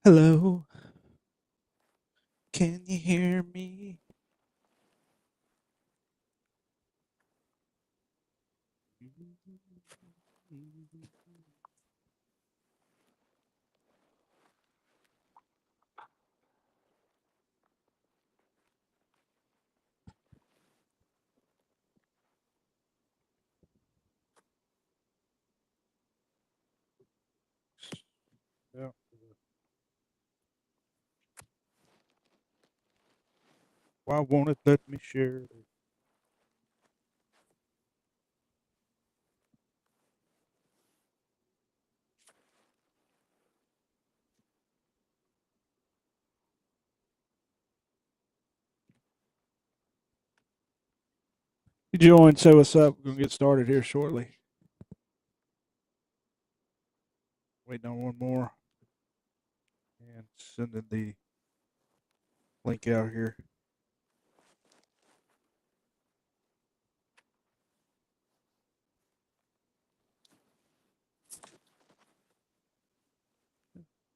Hello, can you hear me? Yeah. Why won't it let me share it? You join, say what's up. We're gonna get started here shortly. Waiting on one more and sending the link out here.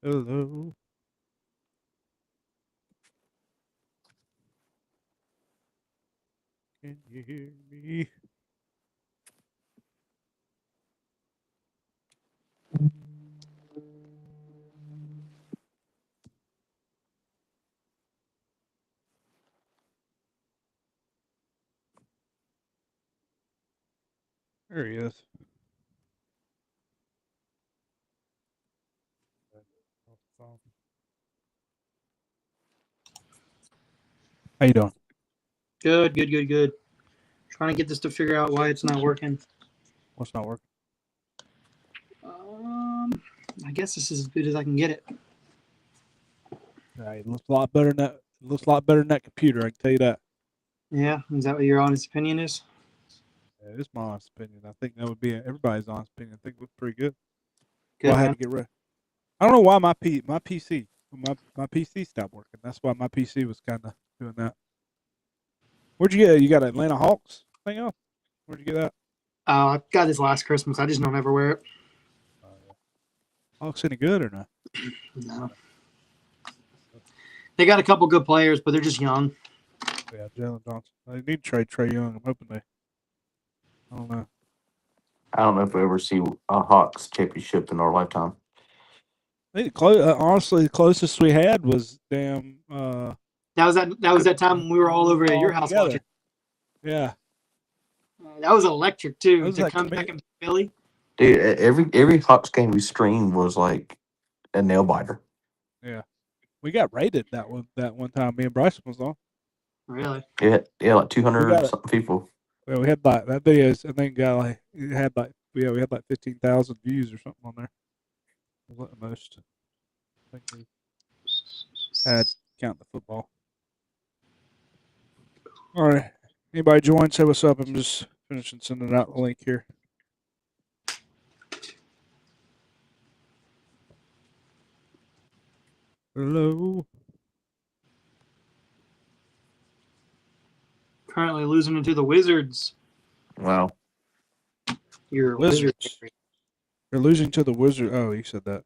Hello. Can you hear me? There he is. How you doing? Good. Trying to get this to figure out why it's not working. What's not working? I guess this is as good as I can get it. It looks a lot better than that. It looks a lot better than that computer. I can tell you that. Yeah, is that what your honest opinion is? Yeah, it's my honest opinion. I think that would be everybody's honest opinion. I think it looks pretty good. Good, Well, I had man. to get rid. I don't know why my PC stopped working. That's why my PC was kind of doing that. Where'd you get it? You got Atlanta Hawks thing on? Where'd you get that? I got this last Christmas. I just don't ever wear it. Hawks any good or not? No. They got a couple good players, but they're just young. Yeah, Jalen Johnson. They need to trade Trey Young. I'm hoping they. I don't know. I don't know if we ever see a Hawks championship in our lifetime. I think honestly, the closest we had was damn. That was that time when we were all over at your house together. watching. Yeah, That was electric too. was To like come back in Philly. Dude, every Hawks game we streamed was like a nail biter. Yeah, we got rated that one time. Me and Bryson was on. Really? Yeah, like We 200 got it. something people. Well, we had like that video. I think got like it had like we had like 15,000 views or something on there. Was at the most. I think we had count the football. All right. Anybody join? Say what's up. I'm just finishing sending out the link here. Hello. Currently losing to the Wizards. Wow. Your Wizards. Wizards. You're losing to the Wizards. Oh, you said that.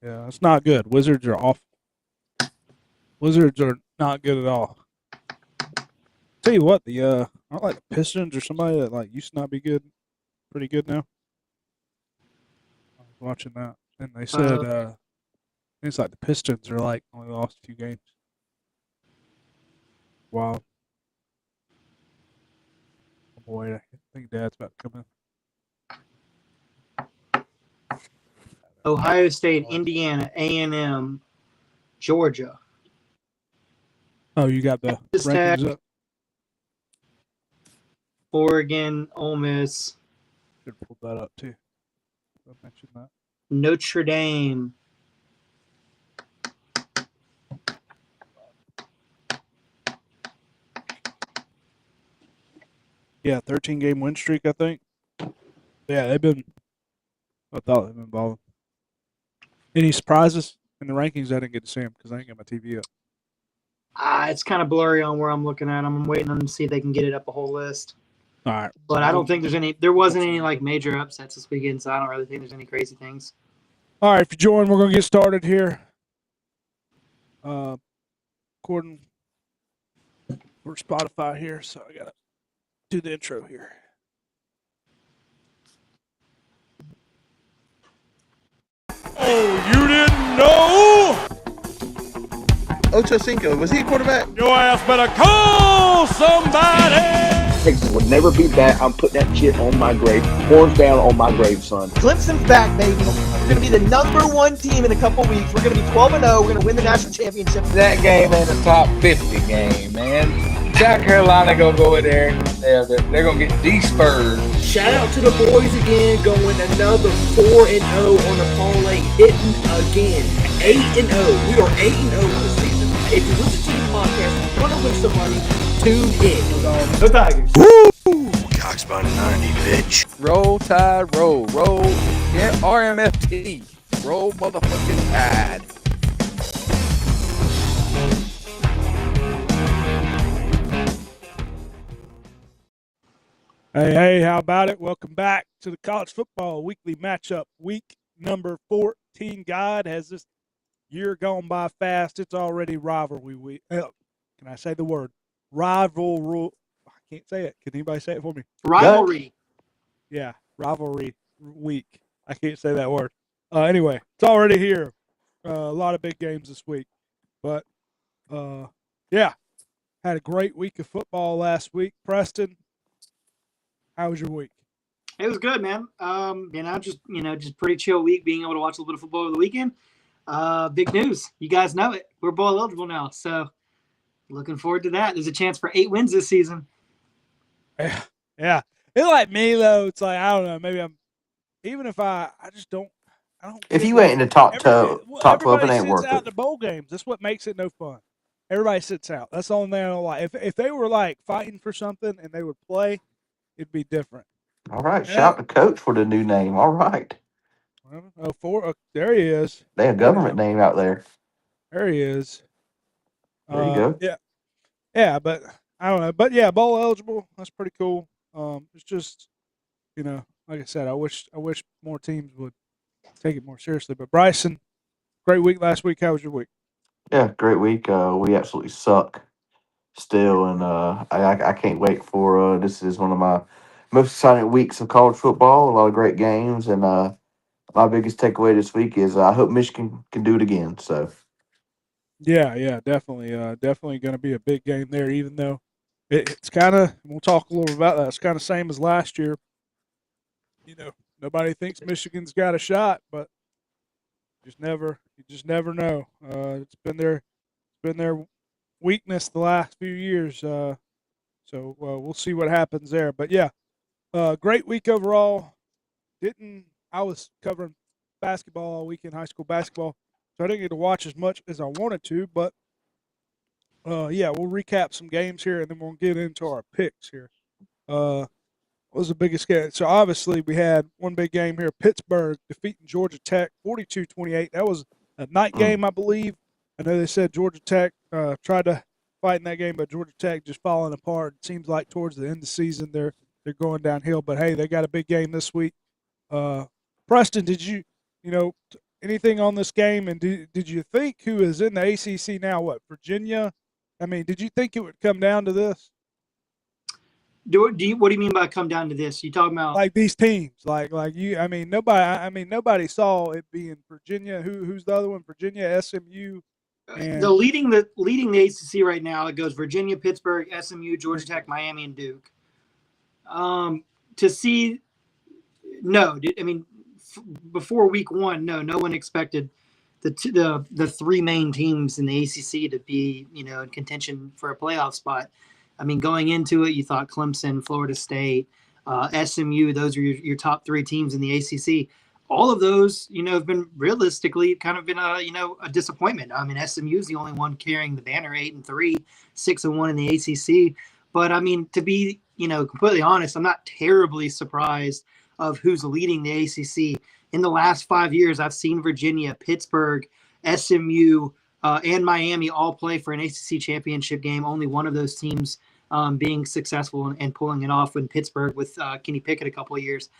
Yeah, it's not good. Wizards are awful. Wizards are not good at all. Tell you what, aren't like the Pistons or somebody that like used to not be good, pretty good now. I was watching that, and they said it's like the Pistons are like only lost a few games. Wow. Oh boy, I think Dad's about to come in. Ohio State, Indiana, A&M, Georgia. Oh, you got the Texas rankings Tech. up. Oregon, Ole Miss, Should pull that up too. I mentioned that. Notre Dame. Yeah, 13-game win streak, I think. Yeah, they've been. I thought they've been balling. Any surprises in the rankings? I didn't get to see them because I ain't got my TV up. It's kind of blurry on where I'm looking at. I'm waiting on them to see if they can get it up a whole list. All right, But I don't think there wasn't any like major upsets this weekend, so I don't really think there's any crazy things. All right, if you join, we're going to get started here. Recording for Spotify here, so I got to do the intro here. Oh, you didn't know? Ocho Cinco, was he a quarterback? Your ass better call somebody. Texas would never beat that. I'm putting that shit on my grave. Horns down on my grave, son. Clemson's back, baby. We're going to be the number one team in a couple weeks. We're going to be 12-0. We're going to win the national championship. That game ain't a top 50 game, man. South Carolina gonna go in there and they're gonna get de-spurred. Shout out to the boys again, going another 4-0 on the parlay, hitting again. 8-0. We are 8-0 this season. If you listen to the podcast, you want to win some money, tune in. Go Tigers. Woo! Cox by 90, bitch. Roll Tide, roll. Yeah, RMFT. Roll motherfucking Tide. Hey, how about it? Welcome back to the College Football Weekly Matchup, week number 14. God, has this year gone by fast? It's already rivalry week. Can I say the word? Rivalry. I can't say it. Can anybody say it for me? Rivalry. Yeah, rivalry week. I can't say that word. Anyway, it's already here. A lot of big games this week. But, yeah, had a great week of football last week. Preston, how was your week? It was good, man. Just pretty chill week, being able to watch a little bit of football over the weekend. Big news. You guys know it. We're bowl eligible now. So looking forward to that. There's a chance for 8 wins this season. Yeah. It's like me though. It's like, I don't know, maybe even if I just don't If you ain't in the top 12, it ain't worth sits out it. the bowl games. That's what makes it no fun. Everybody sits out. That's the only thing I don't like. If they were like fighting for something and they would play, it'd be different. All right, shout the coach for the new name. All right. There he is. They have a government name out there. There he is. There you go. Yeah, but I don't know. But yeah, bowl eligible. That's pretty cool. It's just, like I said, I wish more teams would take it more seriously. But Bryson, great week last week. How was your week? Yeah, great week. We absolutely suck still, and I can't wait for this is one of my most exciting weeks of college football. A lot of great games, and my biggest takeaway this week is I hope Michigan can do it again. So Yeah, definitely. Definitely going to be a big game there, even though it's kind of, we'll talk a little about that. It's kind of same as last year. Nobody thinks Michigan's got a shot, but you just never know. It's been their weakness the last few years. So we'll see what happens there. But yeah, great week overall. I was covering basketball all weekend, high school basketball, so I didn't get to watch as much as I wanted to. But yeah, we'll recap some games here, and then we'll get into our picks here. What was the biggest game? So obviously we had one big game here. Pittsburgh defeating Georgia Tech 42-28. That was a night game, I believe. I know they said Georgia Tech tried to fight in that game, but Georgia Tech just falling apart. It seems like towards the end of the season they're going downhill. But hey, they got a big game this week. Preston, did you anything on this game? And did you think who is in the ACC now? What, Virginia? I mean, did you think it would come down to this? What do you mean by come down to this? You talking about like these teams, like you? I mean, nobody saw it being Virginia. Who's the other one? Virginia, SMU, and the leading the ACC right now? It goes Virginia, Pittsburgh, SMU, Georgia Tech, Miami, and Duke. To see, no, before week one, no one expected the three main teams in the ACC to be in contention for a playoff spot. I mean, going into it, you thought Clemson, Florida State, SMU, those are your top three teams in the ACC. All of those, have been realistically kind of been a disappointment. I mean, SMU is the only one carrying the banner, 8-3, 6-1 in the ACC. But I mean, to be, completely honest, I'm not terribly surprised of who's leading the ACC. In the last 5 years, I've seen Virginia, Pittsburgh, SMU, and Miami all play for an ACC championship game. Only one of those teams being successful and pulling it off in Pittsburgh with Kenny Pickett a couple of years.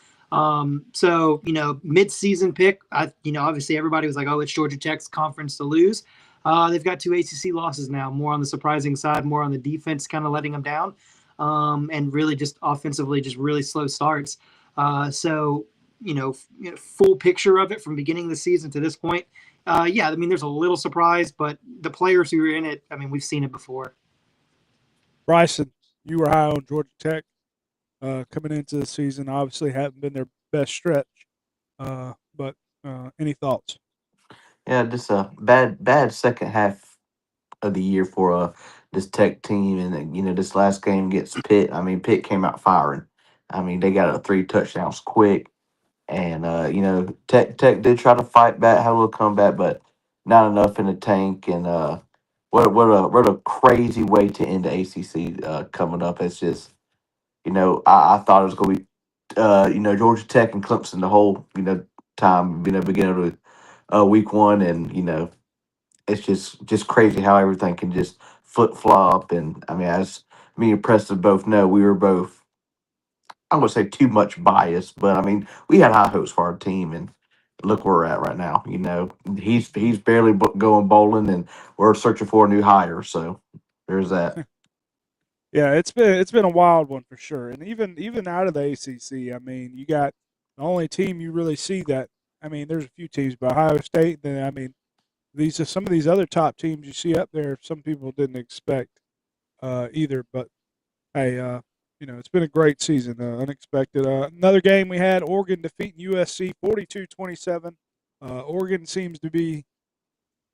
So, mid-season pick, obviously everybody was like, oh, it's Georgia Tech's conference to lose. They've got 2 ACC losses now, more on the surprising side, more on the defense kind of letting them down, and really just offensively just really slow starts. So, full picture of it from beginning of the season to this point. There's a little surprise, but the players who are in it, we've seen it before. Bryson, you were high on Georgia Tech coming into the season. Obviously, haven't been their best stretch, but any thoughts? Yeah, just a bad second half of the year for this Tech team, and this last game against Pitt. I mean, Pitt came out firing. I mean, they got 3 touchdowns quick, and Tech did try to fight back, had a little comeback, but not enough in the tank. And what a crazy way to end the ACC coming up. It's just I thought it was going to be Georgia Tech and Clemson the whole time beginning of week one, and it's just crazy how everything can just flip flop. And I mean, as me and Preston both know, we were both, I'm gonna say, too much biased, but I mean, we had high hopes for our team, and look where we're at right now. He's barely going bowling, and we're searching for a new hire. So there's that. Yeah, it's been a wild one for sure. And even out of the ACC, I mean, you got the only team you really see that. I mean, there's a few teams, but Ohio State. Then I mean, these are some of these other top teams you see up there. Some people didn't expect either. But hey, it's been a great season, unexpected. Another game we had Oregon defeating USC 42-27. Oregon seems to be,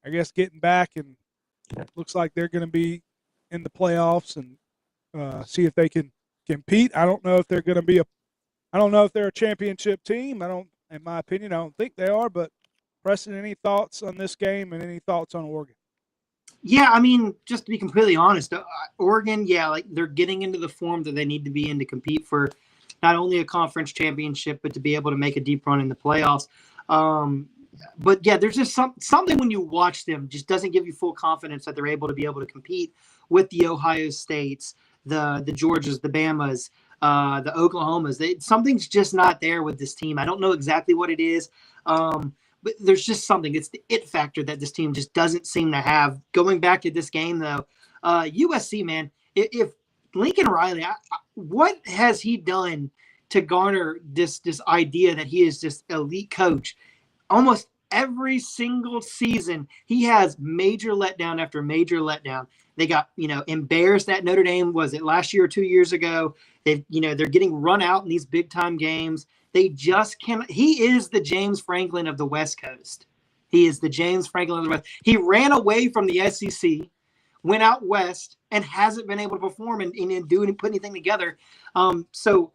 I guess, getting back, and looks like they're going to be in the playoffs and see if they can compete. I don't know if they're going to be I don't know if they're a championship team. In my opinion, I don't think they are. But Preston, any thoughts on this game and any thoughts on Oregon? Yeah, just to be completely honest, Oregon, they're getting into the form that they need to be in to compete for not only a conference championship, but to be able to make a deep run in the playoffs. But yeah, there's just something when you watch them just doesn't give you full confidence that they're able to compete with the Ohio States, the Georgias, the Bamas, the Oklahomas. Something's just not there with this team. I don't know exactly what it is. But there's just something. It's the it factor that this team just doesn't seem to have. Going back to this game, though, USC, man, if Lincoln Riley, what has he done to garner this idea that he is this elite coach? Almost every single season, he has major letdown after major letdown. They got, embarrassed at Notre Dame. Was it last year or 2 years ago? They're getting run out in these big time games. They just can't. He is the James Franklin of the West Coast. He is the James Franklin of the West. He ran away from the SEC, went out west, and hasn't been able to perform and put anything together. So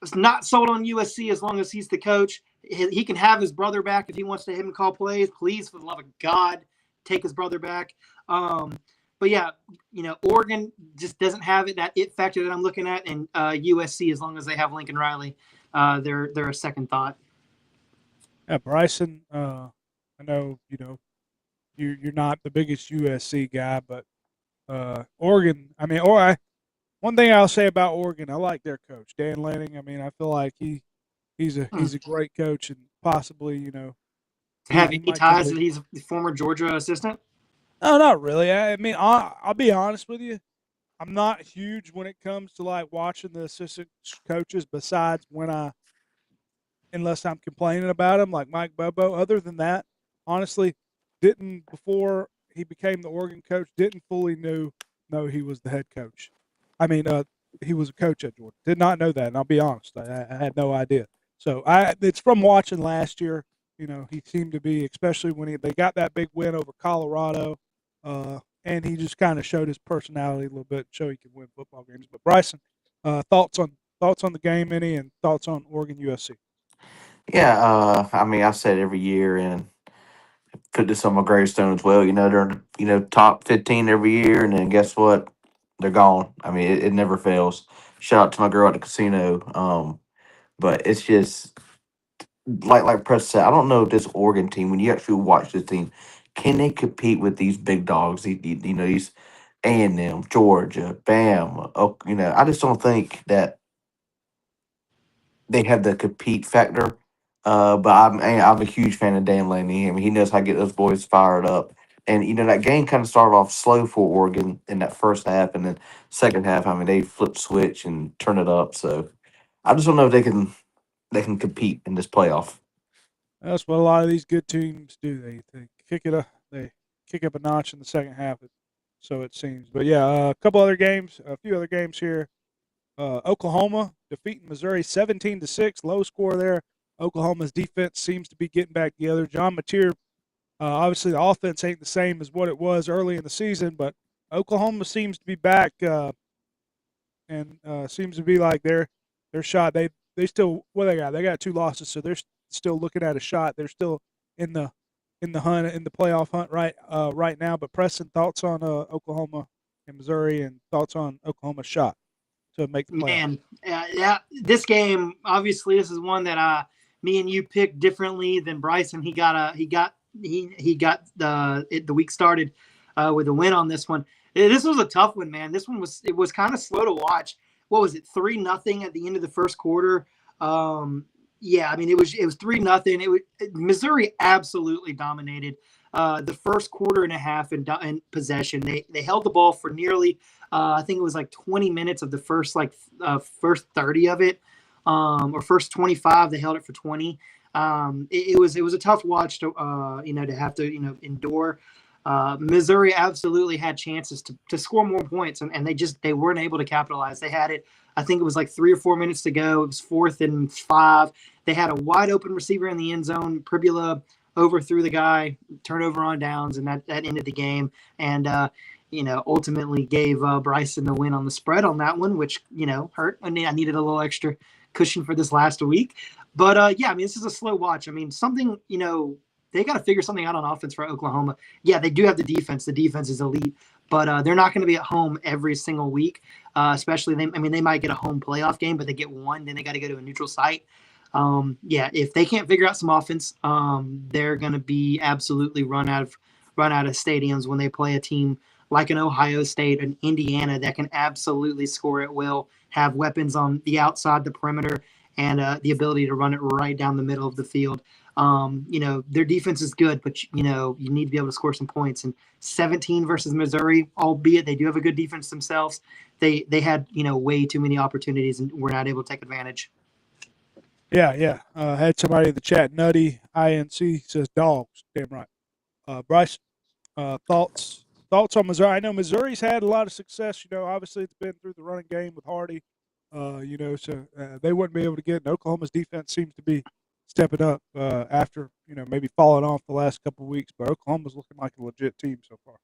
it's not sold on USC as long as he's the coach. He can have his brother back if he wants to him call plays. Please, for the love of God, take his brother back. But yeah, Oregon just doesn't have that it factor that I'm looking at, and USC, as long as they have Lincoln Riley, they're a second thought. Yeah, Bryson. I know you're not the biggest USC guy, but Oregon. I mean, one thing I'll say about Oregon, I like their coach Dan Lanning. I mean, I feel like he's a great coach, and possibly Have he any might ties that he's a former Georgia assistant? No, not really. I mean, I'll be honest with you. I'm not huge when it comes to like watching the assistant coaches. Besides unless I'm complaining about him, like Mike Bobo. Other than that, honestly, didn't before he became the Oregon coach. Didn't fully know he was the head coach. I mean, he was a coach at Georgia. Did not know that, and I'll be honest. I had no idea. So it's from watching last year. He seemed to be, especially when they got that big win over Colorado. And he just kind of showed his personality a little bit, show he can win football games. But Bryson, thoughts on the game, and thoughts on Oregon USC? Yeah, I mean, I said every year, and put this on my gravestone as well. They're top 15 every year, and then guess what? They're gone. I mean, it never fails. Shout out to my girl at the casino. But it's just like Press said. I don't know if this Oregon team, when you actually watch this team, can they compete with these big dogs? These A&M, Georgia, Bama. I just don't think that they have the compete factor. But I'm a huge fan of Dan Lanning. I mean, he knows how to get those boys fired up. And that game kind of started off slow for Oregon in that first half, and then second half, I mean, they flip switch and turn it up. So I just don't know if they can compete in this playoff. That's what a lot of these good teams do. They they kick up a notch in the second half. So it seems. But yeah, a few other games here. Oklahoma defeating Missouri 17-6, low score there. Oklahoma's defense seems to be getting back together. John Mateer, obviously the offense ain't the same as what it was early in the season, but Oklahoma seems to be back and seems to be like their shot. They still what they got? They got 2 losses, so they're still looking at a shot. They're still in the hunt in the playoff hunt right now. But Preston, thoughts on Oklahoma and Missouri, and thoughts on Oklahoma's shot to make the playoffs? Man, yeah, this game obviously this is one that me and you picked differently than Bryson. He got the week started with a win on this one. This was a tough one, man. This one was kind of slow to watch. What was it? 3-0 at the end of the first quarter. Yeah, I mean it was 3-0. Missouri absolutely dominated the first quarter and a half in possession. They held the ball for nearly I think it was like 20 minutes of the first first 30 of it, or first 25. They held it for 20. It was a tough watch to to have to endure. Missouri absolutely had chances to score more points, and they weren't able to capitalize. They had it. I think it was like 3 or 4 minutes to go. It was 4th and 5. They had a wide open receiver in the end zone. Pribula overthrew the guy, turnover on downs, and that ended the game. And ultimately gave Bryson the win on the spread on that one, which hurt. I needed a little extra cushion for this last week. But yeah, I mean, this is a slow watch. I mean, something they got to figure something out on offense for Oklahoma. Yeah, they do have the defense. The defense is elite, but they're not going to be at home every single week. Especially they might get a home playoff game, but they get one, then they got to go to a neutral site. Yeah, if they can't figure out some offense, they're going to be absolutely run out of stadiums when they play a team like an Ohio State and Indiana that can absolutely score at will, have weapons on the outside, the perimeter, and the ability to run it right down the middle of the field. Their defense is good, but you need to be able to score some points. And 17 versus Missouri, albeit they do have a good defense themselves, they had way too many opportunities and were not able to take advantage. Yeah. Had somebody in the chat, Nutty INC says dogs. Damn right. Bryce, thoughts on Missouri? I know Missouri's had a lot of success. Obviously it's been through the running game with Hardy. So they wouldn't be able to get. And Oklahoma's defense seems to be stepping up after maybe falling off the last couple of weeks. But Oklahoma's looking like a legit team so far.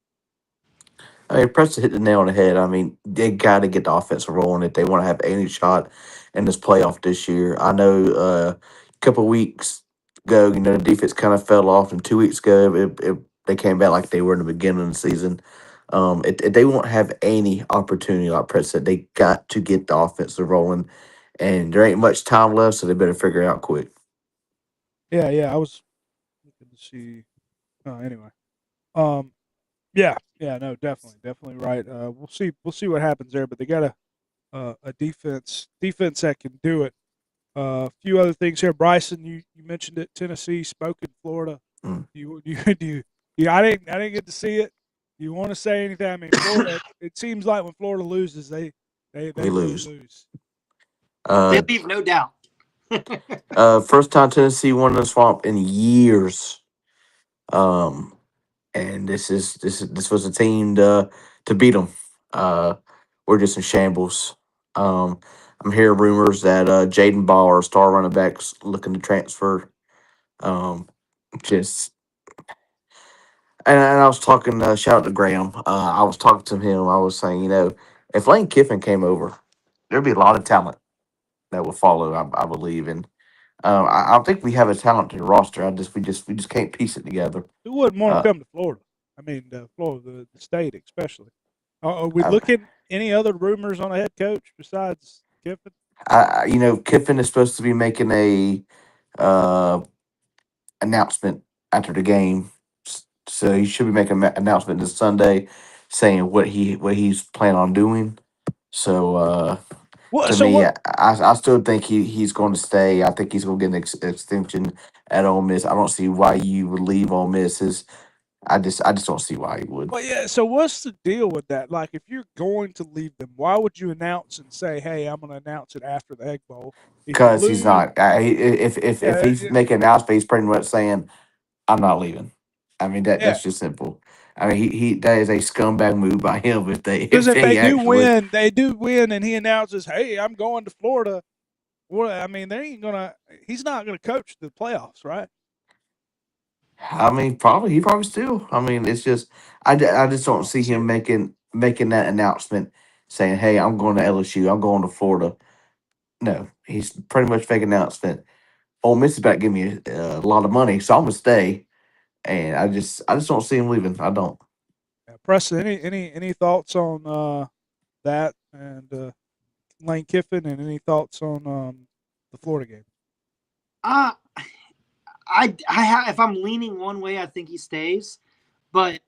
I mean, Preston hit the nail on the head. I mean, they got to get the offense rolling if they want to have any shot in this playoff this year. I know a couple weeks ago, the defense kind of fell off, and 2 weeks ago, they came back like they were in the beginning of the season. If they won't have any opportunity, like Preston said, they got to get the offense rolling, and there ain't much time left, so they better figure it out quick. Yeah. I was looking to see. Anyway. Yeah, no, definitely right. We'll see what happens there, but they got a defense that can do it. A few other things here, Bryson. You mentioned it. Tennessee spoke in Florida. Mm. I didn't get to see it. You want to say anything? I mean, Florida. It seems like when Florida loses, they really lose. They leave no doubt. First time Tennessee won the swamp in years. And this was a team to beat them. We're just in shambles. I'm hearing rumors that Jaden Ball, our star running back's looking to transfer. Just and I was talking. Shout out to Graham. I was talking to him. I was saying, if Lane Kiffin came over, there'd be a lot of talent that would follow. I believe, and I think we have a talented roster. We just can't piece it together. Who wouldn't want to come to Florida? I mean, Florida, the state especially. Are we looking any other rumors on a head coach besides Kiffin? Kiffin is supposed to be making a announcement after the game, so he should be making an announcement this Sunday, saying what he's planning on doing. So Well, to so me, what? I still think he's going to stay. I think he's going to get an extension at Ole Miss. I don't see why you would leave Ole Miss. I just don't see why you would. Well, yeah. So what's the deal with that? Like, if you're going to leave them, why would you announce and say, "Hey, I'm going to announce it after the Egg Bowl"? If you Because he's lose, not. If yeah, he's making an announcement, he's pretty much saying, "I'm not leaving." I mean yeah. that's just simple. I mean he that is a scumbag move by him if Because if they actually. they do win, and he announces, "Hey, I'm going to Florida." Well, I mean, they ain't gonna. He's not gonna coach the playoffs, right? I mean, probably he probably still. I mean, it's just I just don't see him making that announcement saying, "Hey, I'm going to LSU. I'm going to Florida." No, he's pretty much fake announcement. Ole Miss is about to give me a lot of money, so I'm gonna stay. And I just don't see him leaving. I don't. Yeah, Preston, any thoughts on that and Lane Kiffin, and any thoughts on the Florida game? Uh, if I'm leaning one way, I think he stays. But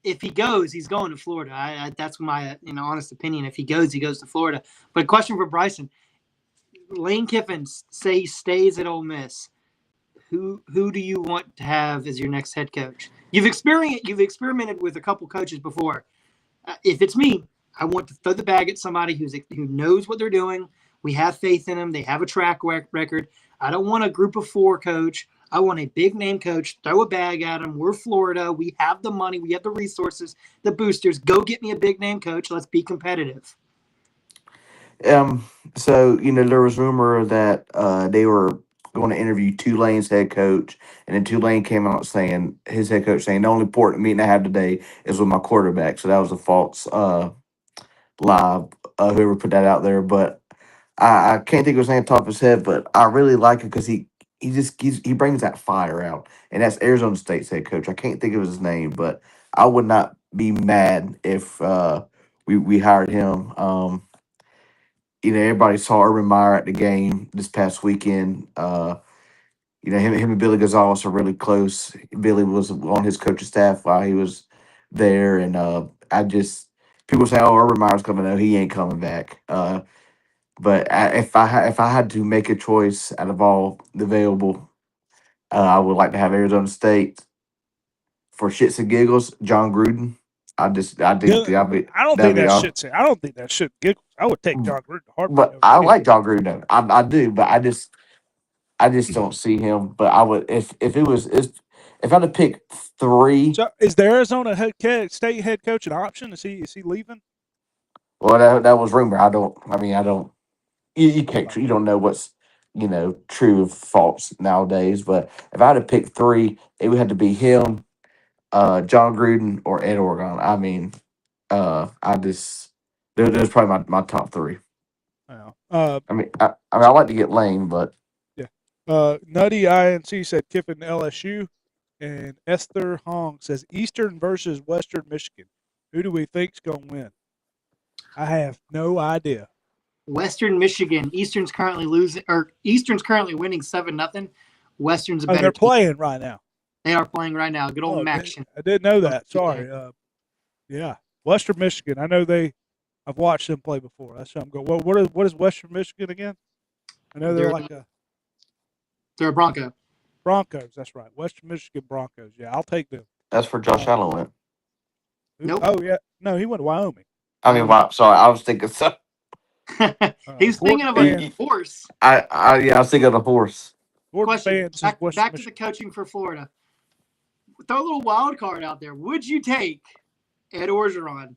if he goes, he's going to Florida. That's my honest opinion. If he goes to Florida. But question for Bryson: Lane Kiffin say he stays at Ole Miss. Who do you want to have as your next head coach? You've experimented with a couple coaches before. If it's me, I want to throw the bag at somebody who knows what they're doing. We have faith in them. They have a track record. I don't want a group of four coach. I want a big name coach. Throw a bag at them. We're Florida. We have the money. We have the resources, the boosters. Go get me a big name coach. Let's be competitive. Um. So there was rumor that they were going to interview Tulane's head coach, and then Tulane came out saying his head coach saying the only important meeting I have today is with my quarterback. So that was a false lie. Whoever put that out there, but I can't think of his name top of his head, but I really like it because he brings that fire out, and that's Arizona State's head coach. I can't think of his name, but I would not be mad if we hired him. Everybody saw Urban Meyer at the game this past weekend. Him and Billy Gonzalez are really close. Billy was on his coaching staff while he was there, and I just people say, "Oh, Urban Meyer's coming." No, he ain't coming back. But if I had to make a choice out of all the available, I would like to have Arizona State for shits and giggles. John Gruden. I think Yeah, I don't that'd think be that all. shit's. I don't think that shit giggles. I would take John Gruden heartbeat But over I any. like John Gruden. Though. I do, but I just don't see him. But I would if it was if I had to pick three. So is the Arizona State head coach an option? Is he leaving? Well, that was rumor. I don't. I mean, I don't. You can't. You don't know what's true or false nowadays. But if I had to pick three, it would have to be him, John Gruden, or Ed Oregon. I mean, I just there's probably my top three. Yeah. I like to get Lane, but Yeah. Nutty INC said Kiffin LSU, and Esther Hong says Eastern versus Western Michigan. Who do we think's gonna win? I have no idea. Western Michigan. Eastern's currently winning 7-0. Western's a Oh, better they're team. playing right now. They are playing right now. Good old Maction. I didn't know that. Sorry. Yeah, Western Michigan. I know I've watched them play before. That's what I'm going. What is Western Michigan again? I know they're like They're a Bronco. Broncos. That's right. Western Michigan Broncos. Yeah, I'll take them. that's where Josh Allen went. Nope. Oh yeah, no, he went to Wyoming. I mean, wow. Sorry, I was thinking so. He's thinking of a horse. I was thinking of the horse. Question. Back to the coaching for Florida. Throw a little wild card out there. Would you take Ed Orgeron?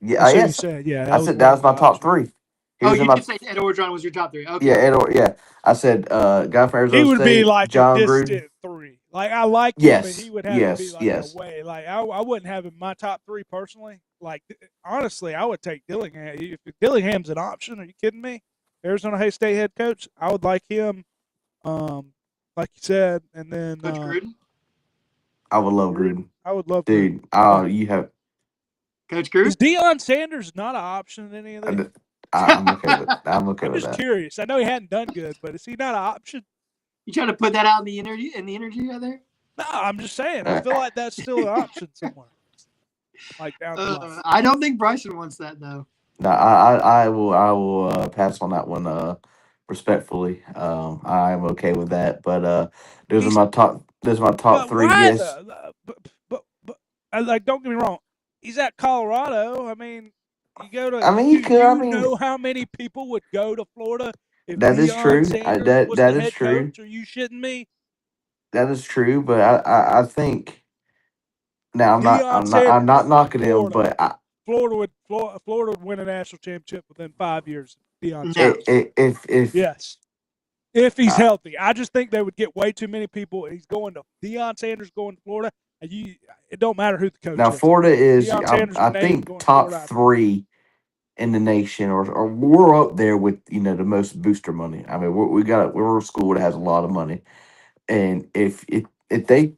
Yeah, So yes. you said, yeah. I said that was my top three. You did say Ed Orgeron was your top three. Okay. Yeah, I said guy from Arizona He would State, be like John a Gruden. distant three. Like I like him, Yes, but he would have to be like yes. a way. Like I wouldn't have him in my top three personally. Like honestly, I would take Dillingham. If Dillingham's an option, are you kidding me? Arizona State head coach. I would like him. Like you said, and then Coach Gruden. I would love Gruden. I would love dude. Gruden. You have Coach Gruden. Is Deion Sanders not an option in any of these? I'm okay with. I'm okay I'm with just that. curious. I know he hadn't done good, but is he not an option? You trying to put that out in the interview out there? No, I'm just saying. I feel like that's still an option somewhere. Like down the line. I don't think Bryson wants that though. No, I will pass on that one respectfully. I'm okay with that. But those are He's my top. Those are my top but three. why Yes, the but like don't get me wrong, he's at Colorado. I mean, you go to I mean he do could. I you mean know how many people would go to Florida if that is Deion true. Sanders That was the that is head true. coach? Are you shitting me? That is true. But I think now Deion I'm Sanders not in knocking him. Florida. But Florida would win a national championship within 5 years. Deion No. Sanders. if Yes. If he's uh, healthy. I just think they would get way too many people. He's going to Deion Sanders going to Florida. And it don't matter who the coach now is. Florida is Deion Sanders' I name think going to top Florida. three in the nation, or we're up there with the most booster money. I mean, we're a school that has a lot of money, and if they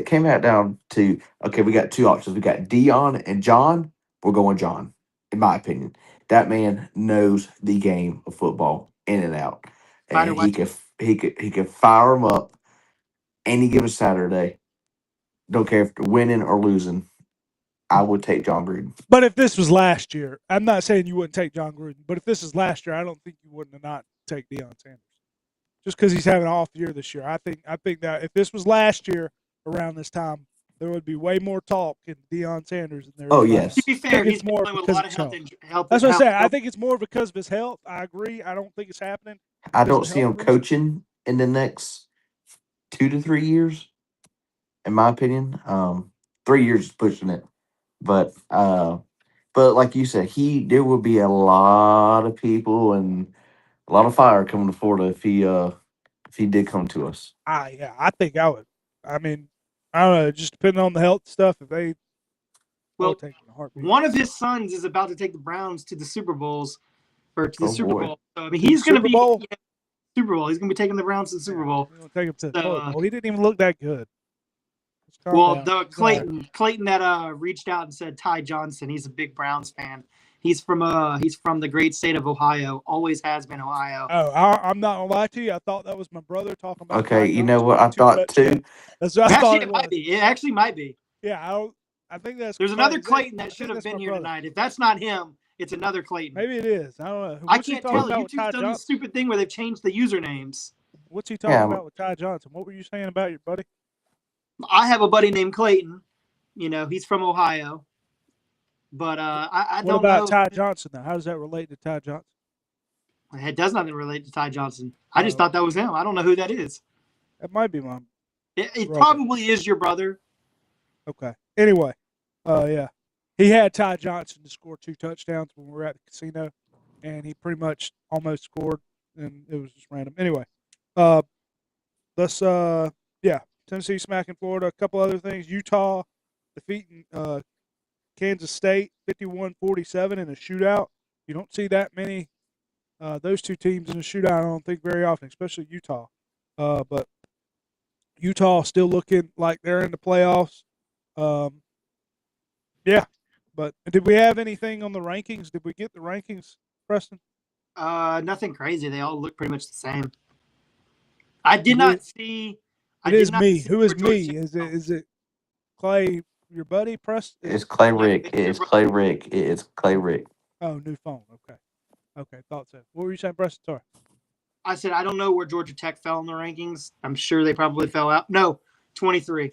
came out down to okay, we got two options. We got Dion and John. We're going John, in my opinion. That man knows the game of football in and out, By the and way, he could fire them up any given Saturday. Don't care if they're winning or losing. I would take John Gruden. But if this was last year, I'm not saying you wouldn't take John Gruden, but if this is last year, I don't think you wouldn't have not take Deion Sanders. Just because he's having an off year this year. I think that if this was last year around this time, there would be way more talk in Deion Sanders than there Oh is right now. to yes, be I fair, think he's it's been more dealing with a because lot of of his health health. and health. That's what I health, say. I health. think it's more because of his health. I agree. I don't think it's happening I because don't of see health him reasons. coaching in the next 2 to 3 years. In my opinion. 3 years is pushing it, but like you said, there will be a lot of people and a lot of fire coming to Florida if he did come to us. Yeah, I think I would. I mean, I don't know. Just depending on the health stuff, if I Well, would take it in a heartbeat. one of his sons is about to take the Browns to the Super Bowls or to the Oh Super boy, Bowl. So I mean, To the he's going to Super be Bowl, Super Bowl. He's going to be taking the Browns to the Super Bowl. we're gonna take him to the So, toilet bowl. He didn't even look that good. Just calm well, down. the He's all right. Clayton that reached out and said Ty Johnson. He's a big Browns fan. He's from the great state of Ohio. Always has been Ohio. Oh, I'm not gonna lie to you. I thought that was my brother talking about okay. Ty You know Johnson what I getting 2 thought too? touchdowns. That's what I Actually, thought it it might was. be. It actually might be. Yeah, I think that's. There's another is that- Clayton I that should think have that's been my here brother. tonight. If that's not him, it's another Clayton. Maybe it is. I don't know. I What's he can't talking tell. about with Ty YouTube's done this Johnson? stupid thing where they've changed the usernames. What's he talking Yeah, about with Ty Johnson? What were you saying about your buddy? I have a buddy named Clayton. He's from Ohio. But I What don't about know. Ty Johnson though? How does that relate to Ty Johnson? It does nothing relate to Ty Johnson. I just Oh. thought that was him. I don't know who that is. That might be my It brother. probably is your brother. Okay. Anyway, yeah, he had Ty Johnson to score 2 touchdowns when we were at the casino, and he pretty much almost scored, and it was just random. Anyway, let's yeah, Tennessee smacking Florida. A couple other things: Utah defeating Kansas State 51-47 in a shootout. You don't see that many those two teams in a shootout. I don't think very often, especially Utah. But Utah still looking like they're in the playoffs. Yeah, but did we have anything on the rankings? Did we get the rankings, Preston? Nothing crazy. They all look pretty much the same. I did It not is- see. It is me. see Who is where me? Georgia Tech Is it Clay, your buddy, Preston? it's Clay No, Rick. it's your It's Clay Rick. It's Clay Rick. Oh, new phone. Okay, thought so. What were you saying, Preston? Sorry. I said I don't know where Georgia Tech fell in the rankings. I'm sure they probably fell out. No, 23.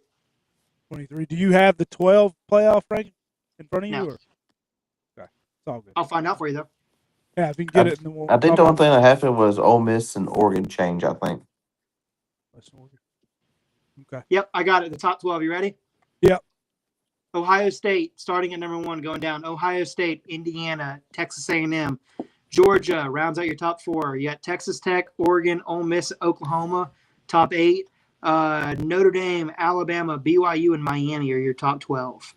23. Do you have the 12 playoff ranking in front of you? No. Or? Okay, it's all good. I'll find out for you though. Yeah, if you can get it, and then we'll I think talk the only about thing that happened was Ole Miss and Oregon change. I think. Okay. Yep, I got it. The top 12. You ready? Yep. Ohio State starting at number 1, going down. Ohio State, Indiana, Texas A&M, Georgia rounds out your top 4. You got Texas Tech, Oregon, Ole Miss, Oklahoma, top 8. Notre Dame, Alabama, BYU, and Miami are your top 12.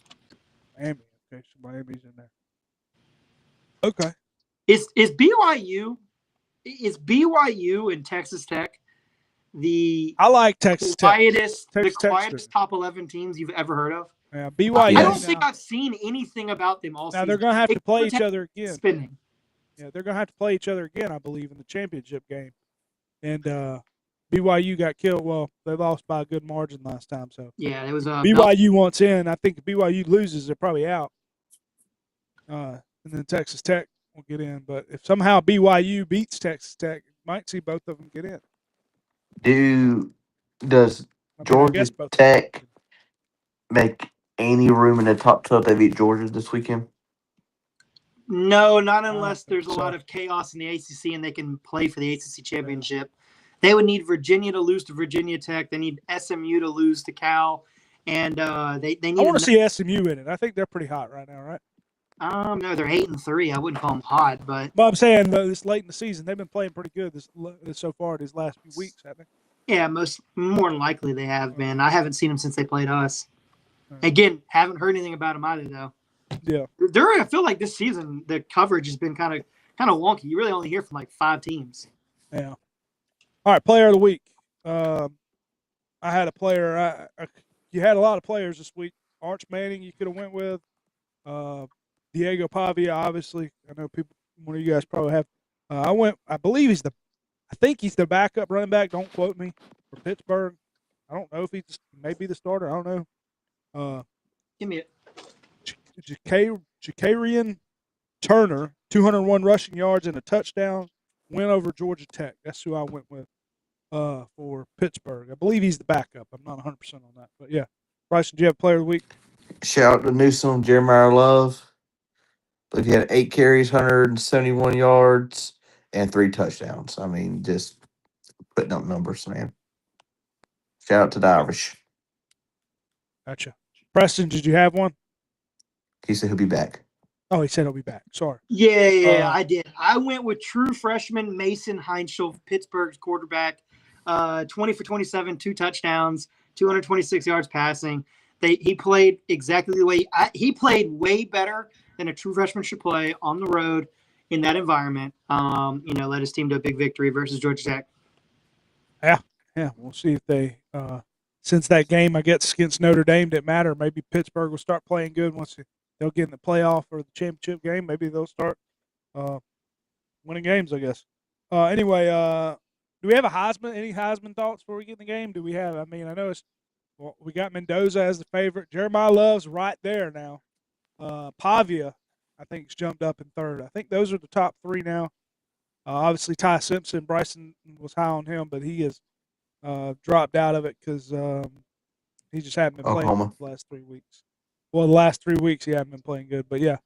Miami. Okay, so Miami's in there. Okay. Is BYU and Texas Tech the I like Texas Tech. quietest Texas Tech's quietest top 11 teams you've ever heard of? Yeah, I BYU. Yes. don't think I've seen anything about them all Now season. they're going to have to play each Except other again. spinning. Yeah, they're going to have to play each other again, I believe, in the championship game. And BYU got killed. Well, they lost by a good margin last time. So Yeah, it was BYU wants in. I think if BYU loses, they're probably out. and then Texas Tech will get in. But if somehow BYU beats Texas Tech, you might see both of them get in. Does I mean, I Georgia guess both. Tech make any room in the top 12 if they beat Georgia this weekend? No, not I don't unless think there's a so. lot of chaos in the ACC and they can play for the ACC championship. They would need Virginia to lose to Virginia Tech. They need SMU to lose to Cal, and they need. I want to see SMU in it. I think they're pretty hot right now, right? No, they're 8-3. I wouldn't call them hot, but I'm saying though, this late in the season, they've been playing pretty good this so far these last few weeks, haven't yeah, more than likely they have been. I haven't seen them since they played us. they? Again, haven't heard anything about them either though. Yeah. I feel like this season the coverage has been kind of wonky. You really only hear from like 5 teams. Yeah. All right, player of the week. I had a player. You had a lot of players this week. Arch Manning, you could have went with. Diego Pavia, obviously. I know one of you guys probably have. I believe I think he's the backup running back. Don't quote me, for Pittsburgh. I don't know if he may be the starter. I don't know. Give me it. Jakarian Turner, 201 rushing yards and a touchdown, win over Georgia Tech. That's who I went with for Pittsburgh. I believe he's the backup. I'm not 100% on that. But, yeah. Bryson, do you have player of the week? Shout out to Newsome, Jeremiah Love. But he had 8 carries, 171 yards, and 3 touchdowns. I mean, just putting up numbers, man. Shout out to the Irish. Gotcha. Preston, did you have one? He said he'll be back. Oh, he said he'll be back. Sorry. Yeah, I did. I went with true freshman Mason Heinschel, Pittsburgh's quarterback. 20 for 27, 2 touchdowns, 226 yards passing. He played exactly the way he played way better than a true freshman should play on the road in that environment. Led his team to a big victory versus Georgia Tech. Yeah. We'll see if they since that game I guess against Notre Dame didn't matter, maybe Pittsburgh will start playing good once they'll get in the playoff or the championship game. Maybe they'll start winning games, I guess. Anyway, do we have any Heisman thoughts before we get in the game? Do we have? I mean, I know we got Mendoza as the favorite. Jeremiah Love's right there now. Pavia, I think, has jumped up in third. I think those are the top 3 now. Obviously, Ty Simpson, Bryson was high on him, but he has dropped out of it because he just hadn't been playing Oklahoma. the last 3 weeks. Well, the last 3 weeks he hadn't been playing good. But, yeah.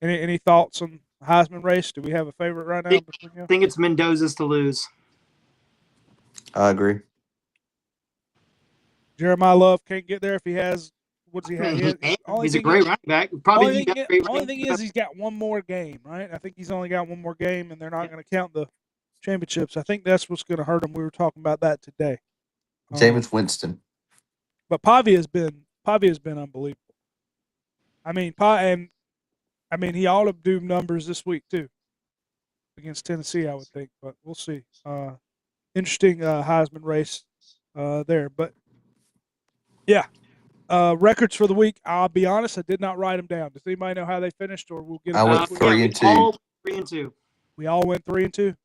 Any thoughts on the Heisman race? Do we have a favorite right now? I think it's Mendoza's to lose. I agree. Jeremiah Love can't get there if he has. What's he have? He's a great running back. Probably only thing is he's got one more game, right? I think he's only got one more game, and they're not going to count the championships. I think that's what's going to hurt him. We were talking about that today. Jameis Winston. But Pavia's been unbelievable. I mean, he ought to do numbers this week too against Tennessee, I would think. But we'll see. Interesting Heisman race there, but yeah. Records for the week. I'll be honest, I did not write them down. Does anybody know how they finished, or we'll get? I went 3-2. All 3-2. We all went 3-2.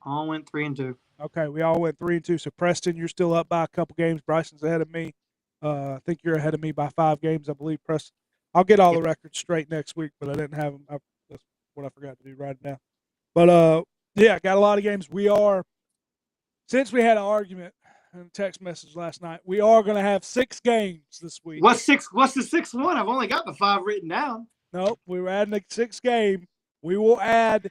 All went 3-2. Okay, we all went 3-2. So Preston, you're still up by a couple games. Bryson's ahead of me. I think you're ahead of me by 5 games, I believe. Preston, I'll get all the records straight next week, but I didn't have them. That's what I forgot to do right now. But yeah, got a lot of games. Since we had an argument in a text message last night, we are going to have 6 games this week. What's the 6th one? I've only got the 5 written down. Nope, we were adding a 6th game. We will add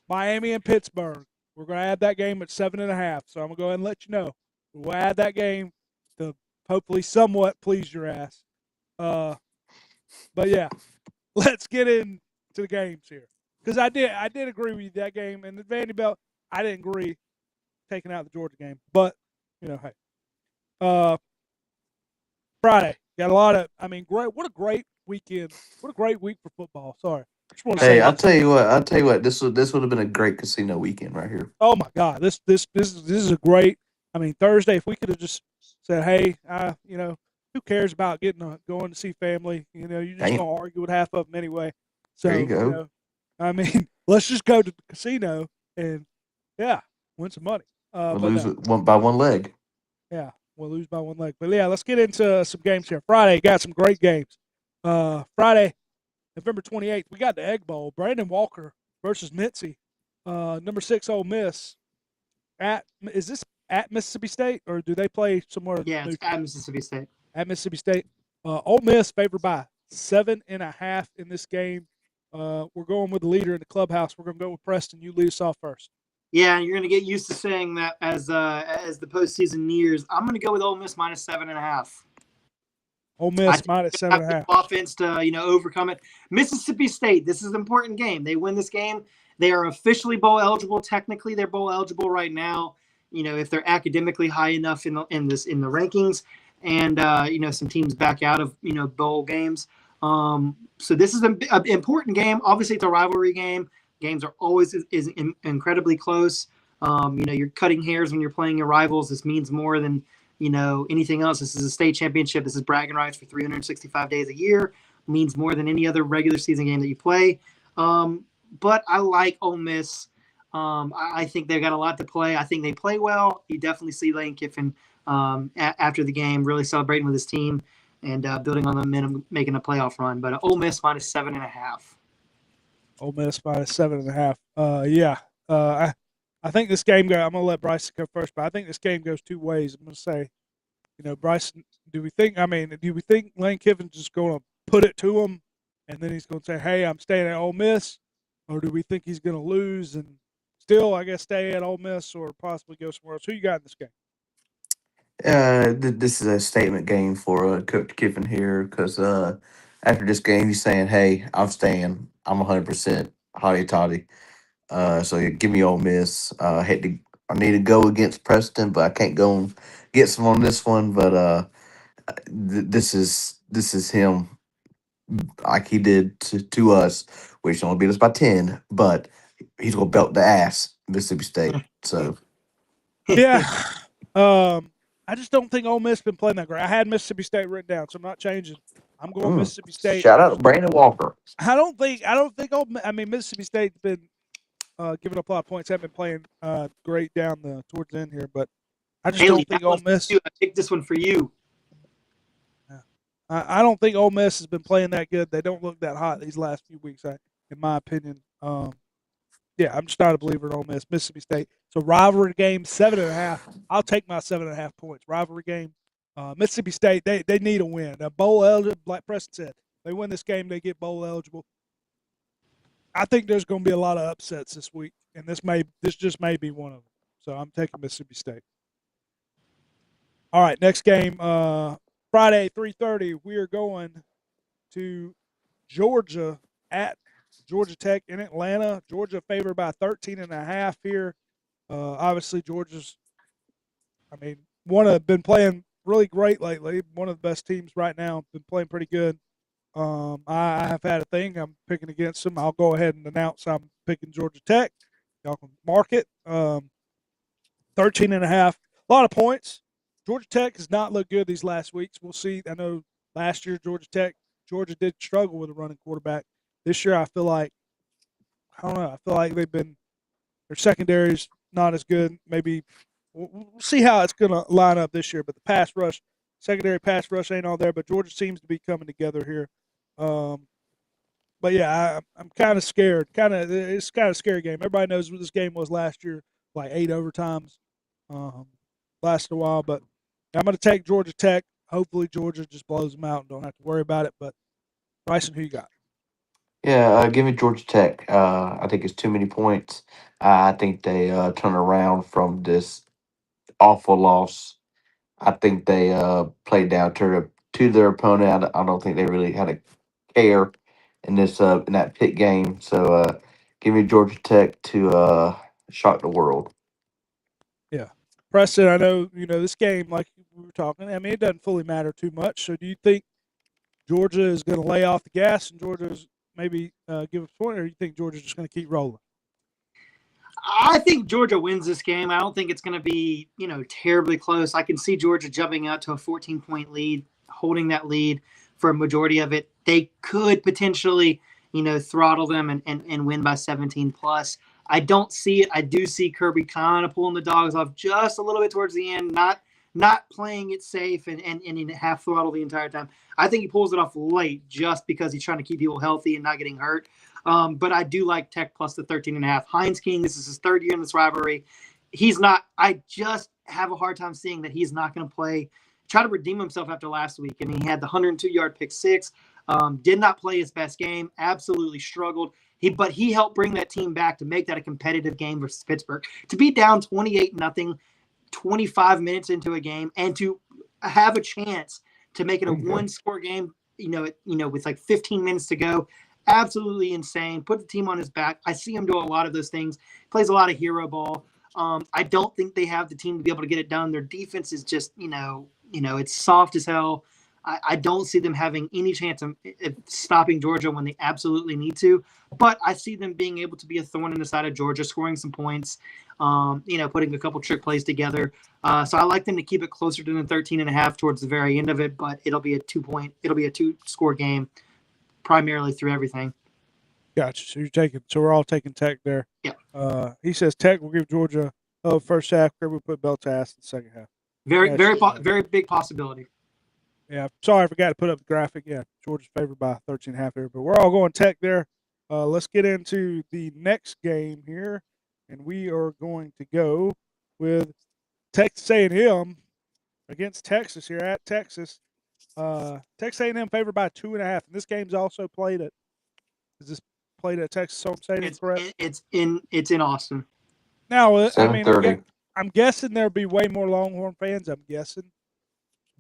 Miami and Pittsburgh. We're going to add that game at 7.5. So I'm going to go ahead and let you know. We'll add that game to hopefully somewhat please your ass. But yeah, let's get into the games here. Because I did agree with you that game. And the Vanderbilt, I didn't agree taking out the Georgia game. But, hey. Friday. Got a lot of, great. What a great weekend. What a great week for football. Sorry. Hey, I'll tell you what. This would have been a great casino weekend right here. Oh my God, this is a great. Thursday. If we could have just said, hey, who cares about going to see family? You're just gonna argue with half of them anyway. So there you go. Let's just go to the casino and win some money. We'll lose by one leg. Yeah, we'll lose by one leg. But yeah, let's get into some games here. Friday got some great games. Friday, November 28th, we got the Egg Bowl. Brandon Walker versus Mitzi. Number 6, Ole Miss. Is this at Mississippi State, or do they play somewhere Yeah, it's neutral? at Mississippi State. At Mississippi State. Ole Miss favored by 7.5 in this game. We're going with the leader in the clubhouse. We're going to go with Preston. You lead us off first. Yeah, you're going to get used to saying that as the postseason nears. I'm going to go with Ole Miss minus 7.5. Ole Miss minus 7.5. Offense to overcome it. Mississippi State. This is an important game. They win this game. They are officially bowl eligible. Technically, they're bowl eligible right now. If they're academically high enough in the rankings, and some teams back out of bowl games. So this is an important game. Obviously, it's a rivalry game. Games are always is incredibly close. You're cutting hairs when you're playing your rivals. This means more than anything else. This is a state championship. This is bragging rights for 365 days a year. Means more than any other regular season game that you play. But I like Ole Miss. I think they've got a lot to play. I think they play well. You definitely see Lane Kiffin after the game really celebrating with his team and building on the momentum, making a playoff run. But Ole Miss minus 7.5. Ole Miss minus 7.5. I think this game I'm going to let Bryson go first, but I think this game goes two ways. I'm going to say, Bryson, do we think Lane Kiffin's just going to put it to him and then he's going to say, hey, I'm staying at Ole Miss? Or do we think he's going to lose and still, I guess, stay at Ole Miss or possibly go somewhere else? Who you got in this game? This is a statement game for Coach Kiffin here because after this game, he's saying, "Hey, I'm staying. I'm 100% hotty toddy. So you give me Ole Miss. I need to go against Preston, but I can't go and get some on this one. But this is him, like he did to us, which only beat us by 10. But he's gonna belt the ass Mississippi State. So yeah, I just don't think Ole Miss been playing that great. I had Mississippi State written down, so I'm not changing. I'm going Mississippi State. Shout out to Brandon Walker. I don't think Mississippi State's been giving up a lot of points. Haven't been playing great down towards the end here, but I just don't think Ole Miss. I picked this one for you. I don't think Ole Miss has been playing that good. They don't look that hot these last few weeks, in my opinion. I'm just not a believer in Ole Miss. Mississippi State. So rivalry game, 7.5. I'll take my 7.5 points. Rivalry game. Mississippi State, they need a win. Bowl eligible, like Preston said. They win this game, they get bowl eligible. I think there's going to be a lot of upsets this week, and this just may be one of them. So I'm taking Mississippi State. All right, next game, Friday, 3:30. We are going to Georgia at Georgia Tech in Atlanta. Georgia favored by 13.5 here. Obviously, Georgia's, been playing really great lately. One of the best teams right now. Been playing pretty good. I have had a thing. I'm picking against them. I'll go ahead and announce I'm picking Georgia Tech. Y'all can mark it. 13.5. A lot of points. Georgia Tech has not looked good these last weeks. We'll see. I know last year Georgia did struggle with a running quarterback. This year I feel like their secondary's not as good. Maybe we'll see how it's going to line up this year. But the secondary pass rush ain't all there. But Georgia seems to be coming together here. But yeah, I'm kind of scared. It's kind of a scary game. Everybody knows what this game was last year, like 8 overtimes. Lasted a while, but I'm going to take Georgia Tech. Hopefully Georgia just blows them out and don't have to worry about it. But Bryson, who you got? Yeah, give me Georgia Tech. I think it's too many points. I think they turn around from this awful loss. I think they played down to their opponent. I don't think they really had a care in that pit game. So give me Georgia Tech to shock the world. Yeah. Preston, I know, this game, like we were talking, it doesn't fully matter too much. So do you think Georgia is going to lay off the gas and Georgia's maybe give a point, or do you think Georgia's just going to keep rolling? I think Georgia wins this game. I don't think it's going to be, terribly close. I can see Georgia jumping out to a 14-point lead, holding that lead for a majority of it. They could potentially, throttle them and win by 17 plus. I don't see it. I do see Kirby kind of pulling the dogs off just a little bit towards the end. Not not playing it safe and in half throttle the entire time. I think he pulls it off late just because he's trying to keep people healthy and not getting hurt. But I do like Tech plus the 13.5. Heinz King, this is his third year in this rivalry. He's not. I just have a hard time seeing that he's not going to try to redeem himself after last week. I mean, he had the 102-yard pick six. Did not play his best game. Absolutely struggled. But he helped bring that team back to make that a competitive game versus Pittsburgh. To be down 28-0, 25 minutes into a game, and to have a chance to make it a one-score game, with like 15 minutes to go, absolutely insane. Put the team on his back. I see him do a lot of those things. Plays a lot of hero ball. I don't think they have the team to be able to get it done. Their defense is just, it's soft as hell. I don't see them having any chance of stopping Georgia when they absolutely need to. But I see them being able to be a thorn in the side of Georgia, scoring some points, putting a couple trick plays together. So I like them to keep it closer to the 13.5 towards the very end of it. But it'll be a 2-score game primarily through everything. Gotcha. So we're all taking Tech there. Yeah. He says Tech will give Georgia first half. We put Beltass in the second half. Very big possibility. Yeah. Sorry, I forgot to put up the graphic. Yeah, Georgia's favored by 13.5 there, but we're all going Tech there. Let's get into the next game here, and we are going to go with Texas A&M against Texas here at Texas. Texas A&M favored by 2.5, and this game's also played at. Is this played at Texas Home Stadium? Correct. It's in Austin. Now, I mean, 7:30. I'm guessing there'll be way more Longhorn fans. I'm guessing,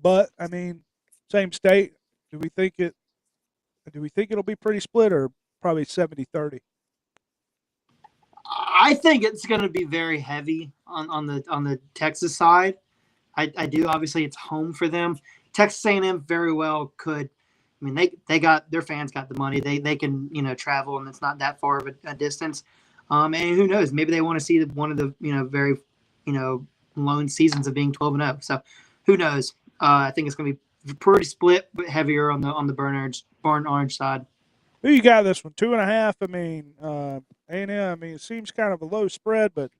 but I mean, same state. Do we think it'll be pretty split, or probably 70-30? I think it's going to be very heavy on the Texas side. I do. Obviously, it's home for them. Texas A&M very well could. I mean, their fans got the money. They can travel, and it's not that far of a distance. And who knows? Maybe they want to see one of the very lone seasons of being 12-0. So who knows? I think it's going to be pretty split, but heavier on the burn orange side. Who you got this one? 2.5. I mean, A&M. I mean, it seems kind of a low spread, but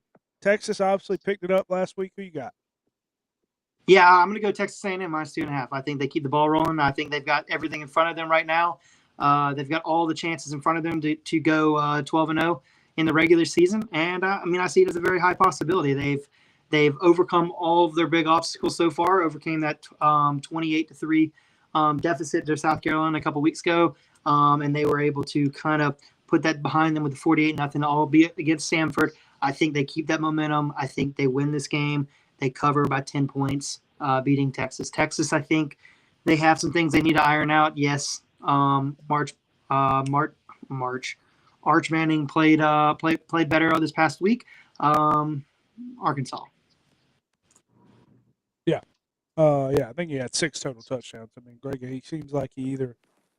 Texas obviously picked it up last week. Who you got? Yeah, I'm going to go Texas A&M minus 2.5. I think they keep the ball rolling. I think they've got everything in front of them right now. They've got all the chances in front of them to go 12-0 in the regular season, and I see it as a very high possibility. They've overcome all of their big obstacles so far. Overcame that 28-3 deficit to South Carolina a couple weeks ago, and they were able to kind of put that behind them with the 48-0, albeit against Samford. I think they keep that momentum. I think they win this game. They cover by 10 points, beating Texas. Texas, I think they have some things they need to iron out. Yes, Arch Manning played better this past week. Arkansas. Yeah, I think he had 6 total touchdowns. I mean, Greg, he seems like he either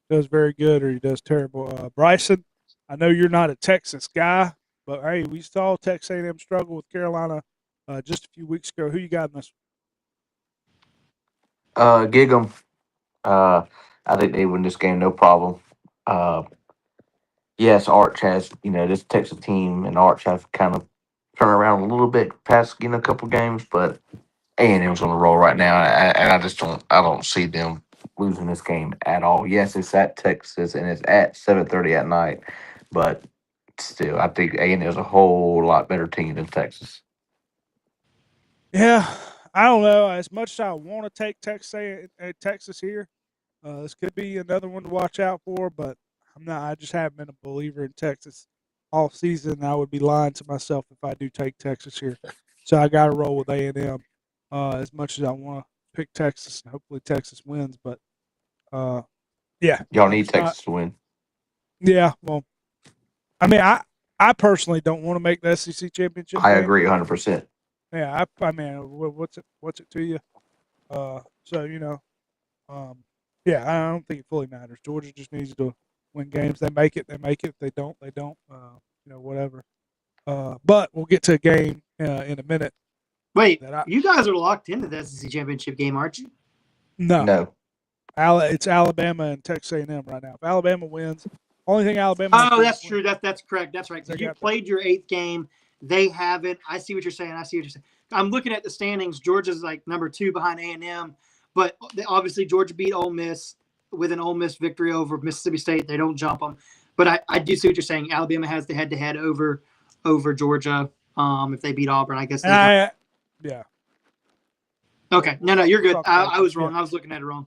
does very good or he does terrible. Bryson, I know you're not a Texas guy, but hey, we saw Texas A&M struggle with Carolina just a few weeks ago. Who you got in this one? Gig 'em. I think they win this game, no problem. Yes, Arch has, this Texas team and Arch have kind of turned around a little bit past, a couple games, but A&M's on the roll right now, and I don't see them losing this game at all. Yes, it's at Texas and it's at 7:30 at night, but still, I think A&M is a whole lot better team than Texas. Yeah, I don't know. As much as I want to take Texas here, this could be another one to watch out for, but I'm not. I just haven't been a believer in Texas all season. I would be lying to myself if I do take Texas here. So I got to roll with A&M. As much as I want to pick Texas, and hopefully Texas wins, but yeah, Y'all need Texas to win. Yeah, well, I mean, I personally don't want to make the SEC championship. I agree 100%. Yeah, I mean, what's it to you? Yeah, I don't think it fully matters. Georgia just needs to win games. They make it. If they don't, they don't. Whatever. But we'll get to a game in a minute. Wait, you guys are locked into the SEC championship game, aren't you? No. It's Alabama and Texas A&M right now. If Alabama wins, only thing Alabama. Oh, that's true. That's correct. That's right. So you played your 8th game. They haven't. I see what you're saying. I'm looking at the standings. Georgia's like number 2 behind A&M, but obviously Georgia beat Ole Miss with an Ole Miss victory over Mississippi State. They don't jump them, but I do see what you're saying. Alabama has the head-to-head over Georgia. If they beat Auburn, I guess they. Yeah. Okay, no, you're good. Talk about I was that. wrong. Yeah. I was looking at it wrong.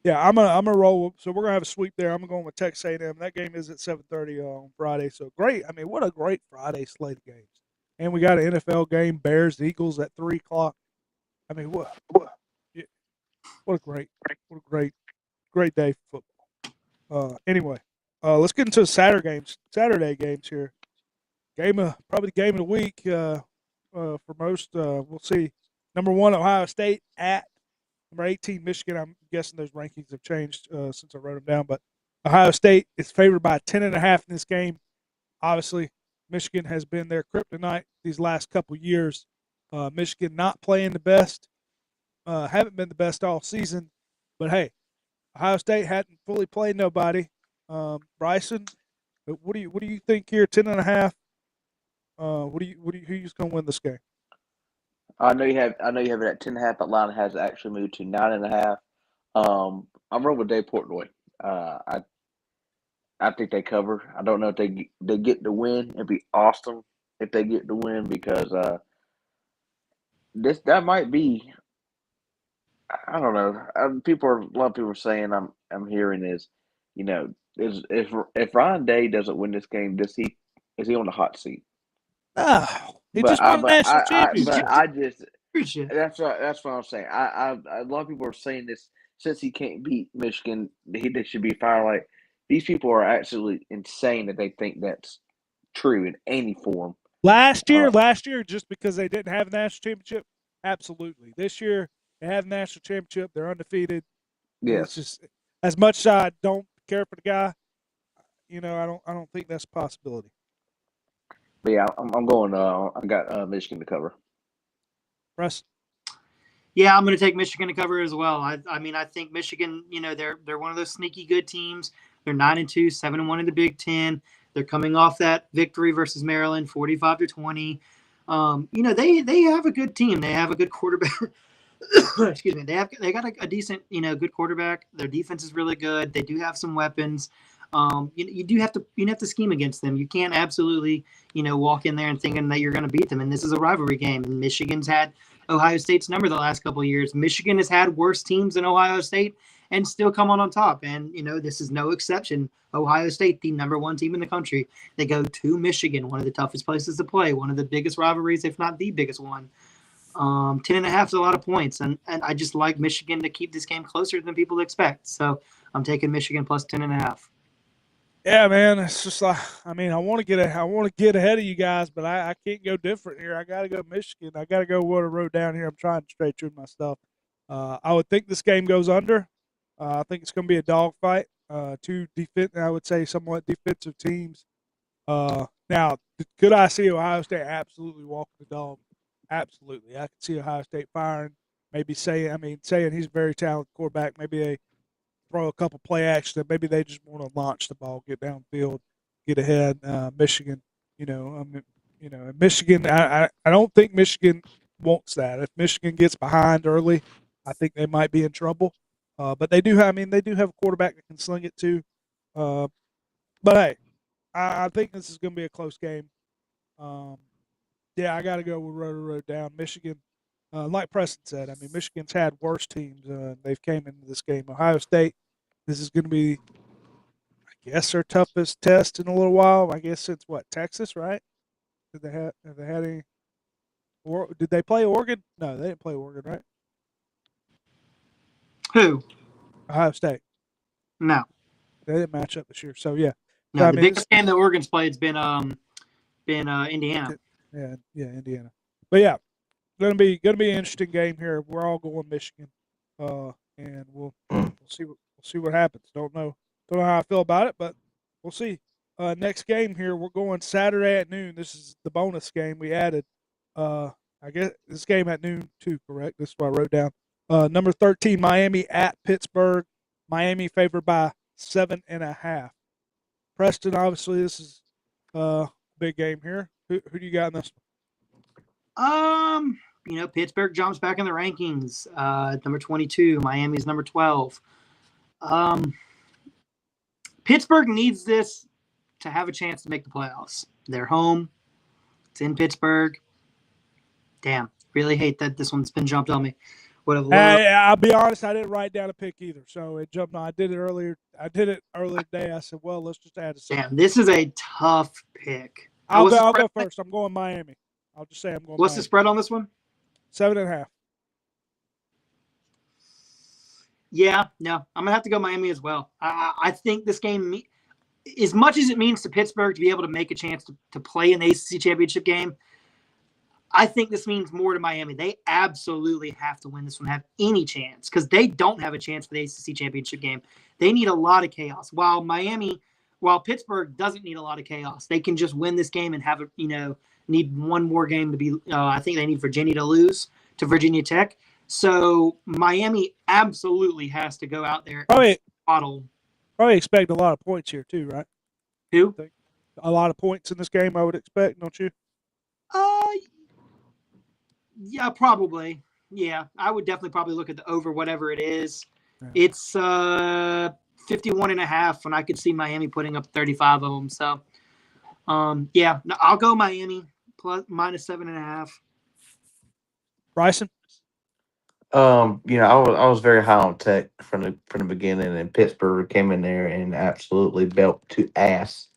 Yeah, I'm gonna roll. So we're gonna have a sweep there. I'm going with Texas A&M. That game is at 7:30 on Friday. So great. I mean, what a great Friday slate of games. And we got an NFL game: Bears Eagles at 3:00. I mean, what a great day for football. Anyway, let's get into the Saturday games here. Probably the game of the week for most. We'll see. Number 1, Ohio State at number 18, Michigan. I'm guessing those rankings have changed since I wrote them down, but Ohio State is favored by 10.5 in this game. Obviously, Michigan has been their kryptonite these last couple years. Michigan not playing the best, haven't been the best all season, but hey, Ohio State hadn't fully played nobody. Bryson, what do you think here? 10.5. Who's going to win this game? I know you have it at 10.5, but line has actually moved to 9.5. I'm rolling with Dave Portnoy. I think they cover. I don't know if they get the win. It'd be awesome if they get the win because that might be. I don't know. A lot of people are saying I'm hearing is, if Ryan Day doesn't win this game, is he on the hot seat? Oh, he But just won a national but championship. I just Appreciate it. that's what I'm saying. A lot of people are saying this since he can't beat Michigan, they should be fired. Like these people are absolutely insane that they think that's true in any form. Last year, just because they didn't have a national championship, absolutely. This year, they have a national championship. They're undefeated. Yes. It's just as much as I don't care for the guy, I don't think that's a possibility. But yeah, I'm going. I got Michigan to cover. Russ? Yeah, I'm going to take Michigan to cover as well. I mean, I think Michigan, they're one of those sneaky good teams. They're 9-2, 7-1 in the Big Ten. They're coming off that victory versus Maryland, 45-20. They have a good team. They have a good quarterback. Excuse me. They got a decent, good quarterback. Their defense is really good. They do have some weapons. You have to scheme against them. You can't absolutely, walk in there and thinking that you're going to beat them. And this is a rivalry game. And Michigan's had Ohio State's number the last couple of years. Michigan has had worse teams than Ohio State and still come on top. And, this is no exception. Ohio State, the number 1 team in the country. They go to Michigan, one of the toughest places to play, one of the biggest rivalries, if not the biggest one. 10.5 is a lot of points. And I just like Michigan to keep this game closer than people expect. So I'm taking Michigan plus 10.5. Yeah, man. It's just like, I want to get ahead of you guys, but I can't go different here. I got to go Michigan. I got to go what I wrote down here. I'm trying to stay true to my stuff. I would think this game goes under. I think it's going to be a dogfight. Two I would say somewhat defensive teams. Now, could I see Ohio State absolutely walking the dog? Absolutely. I could see Ohio State firing. Maybe saying he's a very talented quarterback. Maybe they throw a couple play action. Maybe they just want to launch the ball, get downfield, get ahead. Michigan, Michigan. I don't think Michigan wants that. If Michigan gets behind early, I think they might be in trouble. But they do have a quarterback that can sling it too. But hey, I think this is going to be a close game. Yeah, I got to go with road down. Michigan, like Preston said, Michigan's had worse teams. They've came into this game. Ohio State, this is going to be, I guess, their toughest test in a little while. I guess since Texas, right? Have they had any? Or did they play Oregon? No, they didn't play Oregon, right? Who? Ohio State. No. They didn't match up this year. So yeah. No, the biggest game that Oregon's played has been Indiana. Yeah, Indiana. But yeah, gonna be an interesting game here. We're all going Michigan, and we'll see what happens. Don't know how I feel about it, but we'll see. Next game here, we're going Saturday at noon. This is the bonus game we added. I guess this game at noon too. Correct. This is what I wrote down. Number 13, Miami at Pittsburgh. Miami favored by 7.5. Preston, obviously, this is a big game here. Who do you got in this? Pittsburgh jumps back in the rankings. Number 22. Miami's number 12. Pittsburgh needs this to have a chance to make the playoffs. They're home. It's in Pittsburgh. Damn, really hate that this one's been jumped on me. Would have loved. I'll be honest, I didn't write down a pick either, so it jumped on. I did it earlier today. I said, well, let's just add a second. Damn, this is a tough pick. I'll go first. I'm going Miami. I'll just say I'm going. What's Miami. the spread on this one? 7.5. Yeah, no, I'm gonna have to go Miami as well. I think this game, as much as it means to Pittsburgh to be able to make a chance to play an ACC championship game, I think this means more to Miami. They absolutely have to win this one, have any chance, because they don't have a chance for the ACC championship game. They need a lot of chaos. While Pittsburgh doesn't need a lot of chaos, they can just win this game and have need one more game to be. I think they need Virginia to lose to Virginia Tech. So Miami absolutely has to go out there and bottle. Probably expect a lot of points here too, right? Who? A lot of points in this game, I would expect, don't you? Yeah, probably. Yeah, I would definitely probably look at the over whatever it is. Yeah. It's 51.5, and I could see Miami putting up 35 of them. So, yeah, I'll go Miami minus 7.5. Bryson? I was very high on Tech from the beginning, and Pittsburgh came in there and absolutely belt to ass.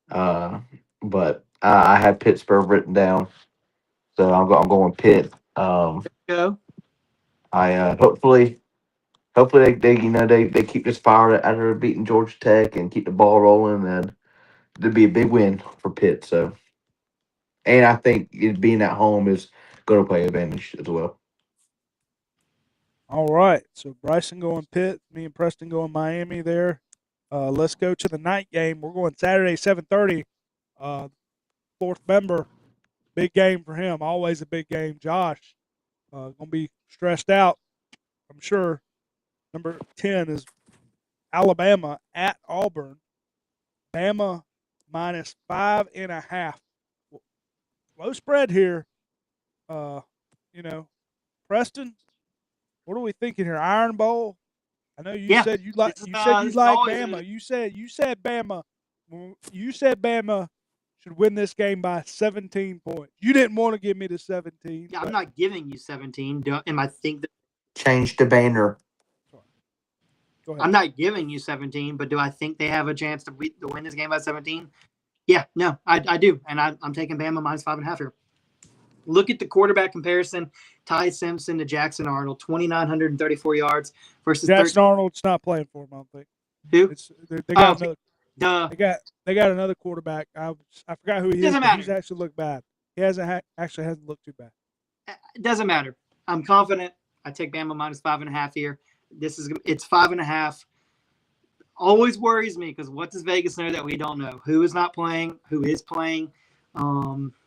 But I had Pittsburgh written down, so I'm going Pitt. Go. I hopefully they keep this fire after beating Georgia Tech and keep the ball rolling, and there'd be a big win for Pitt. So, and I think it being at home is going to play advantage as well. All right. So Bryson going Pitt, me and Preston going Miami there. Let's go to the night game. We're going Saturday, 7:30. Fourth member, big game for him. Always a big game. Josh, going to be stressed out, I'm sure. Number 10 is Alabama at Auburn. Bama minus 5.5. Low spread here. Preston, what are we thinking here? Iron Bowl? I know you said you like Bama. You said Bama. You said Bama should win this game by 17 points. You didn't want to give me the 17. Yeah, I'm not giving you 17. Am I think that change the banner? Go ahead. I'm not giving you 17, but do I think they have a chance to win this game by 17? Yeah, no, I do, and I'm taking Bama minus 5.5 here. Look at the quarterback comparison: Ty Simpson to Jackson Arnold, 2,934 yards versus Jackson Arnold's not playing for him. I don't think. Who? They got another. They got another quarterback. I forgot who he is. Doesn't matter. He's actually looked bad. He hasn't looked too bad. It doesn't matter. I'm confident. I take Bama minus 5.5 here. It's 5.5. Always worries me because what does Vegas know that we don't know? Who is not playing? Who is playing?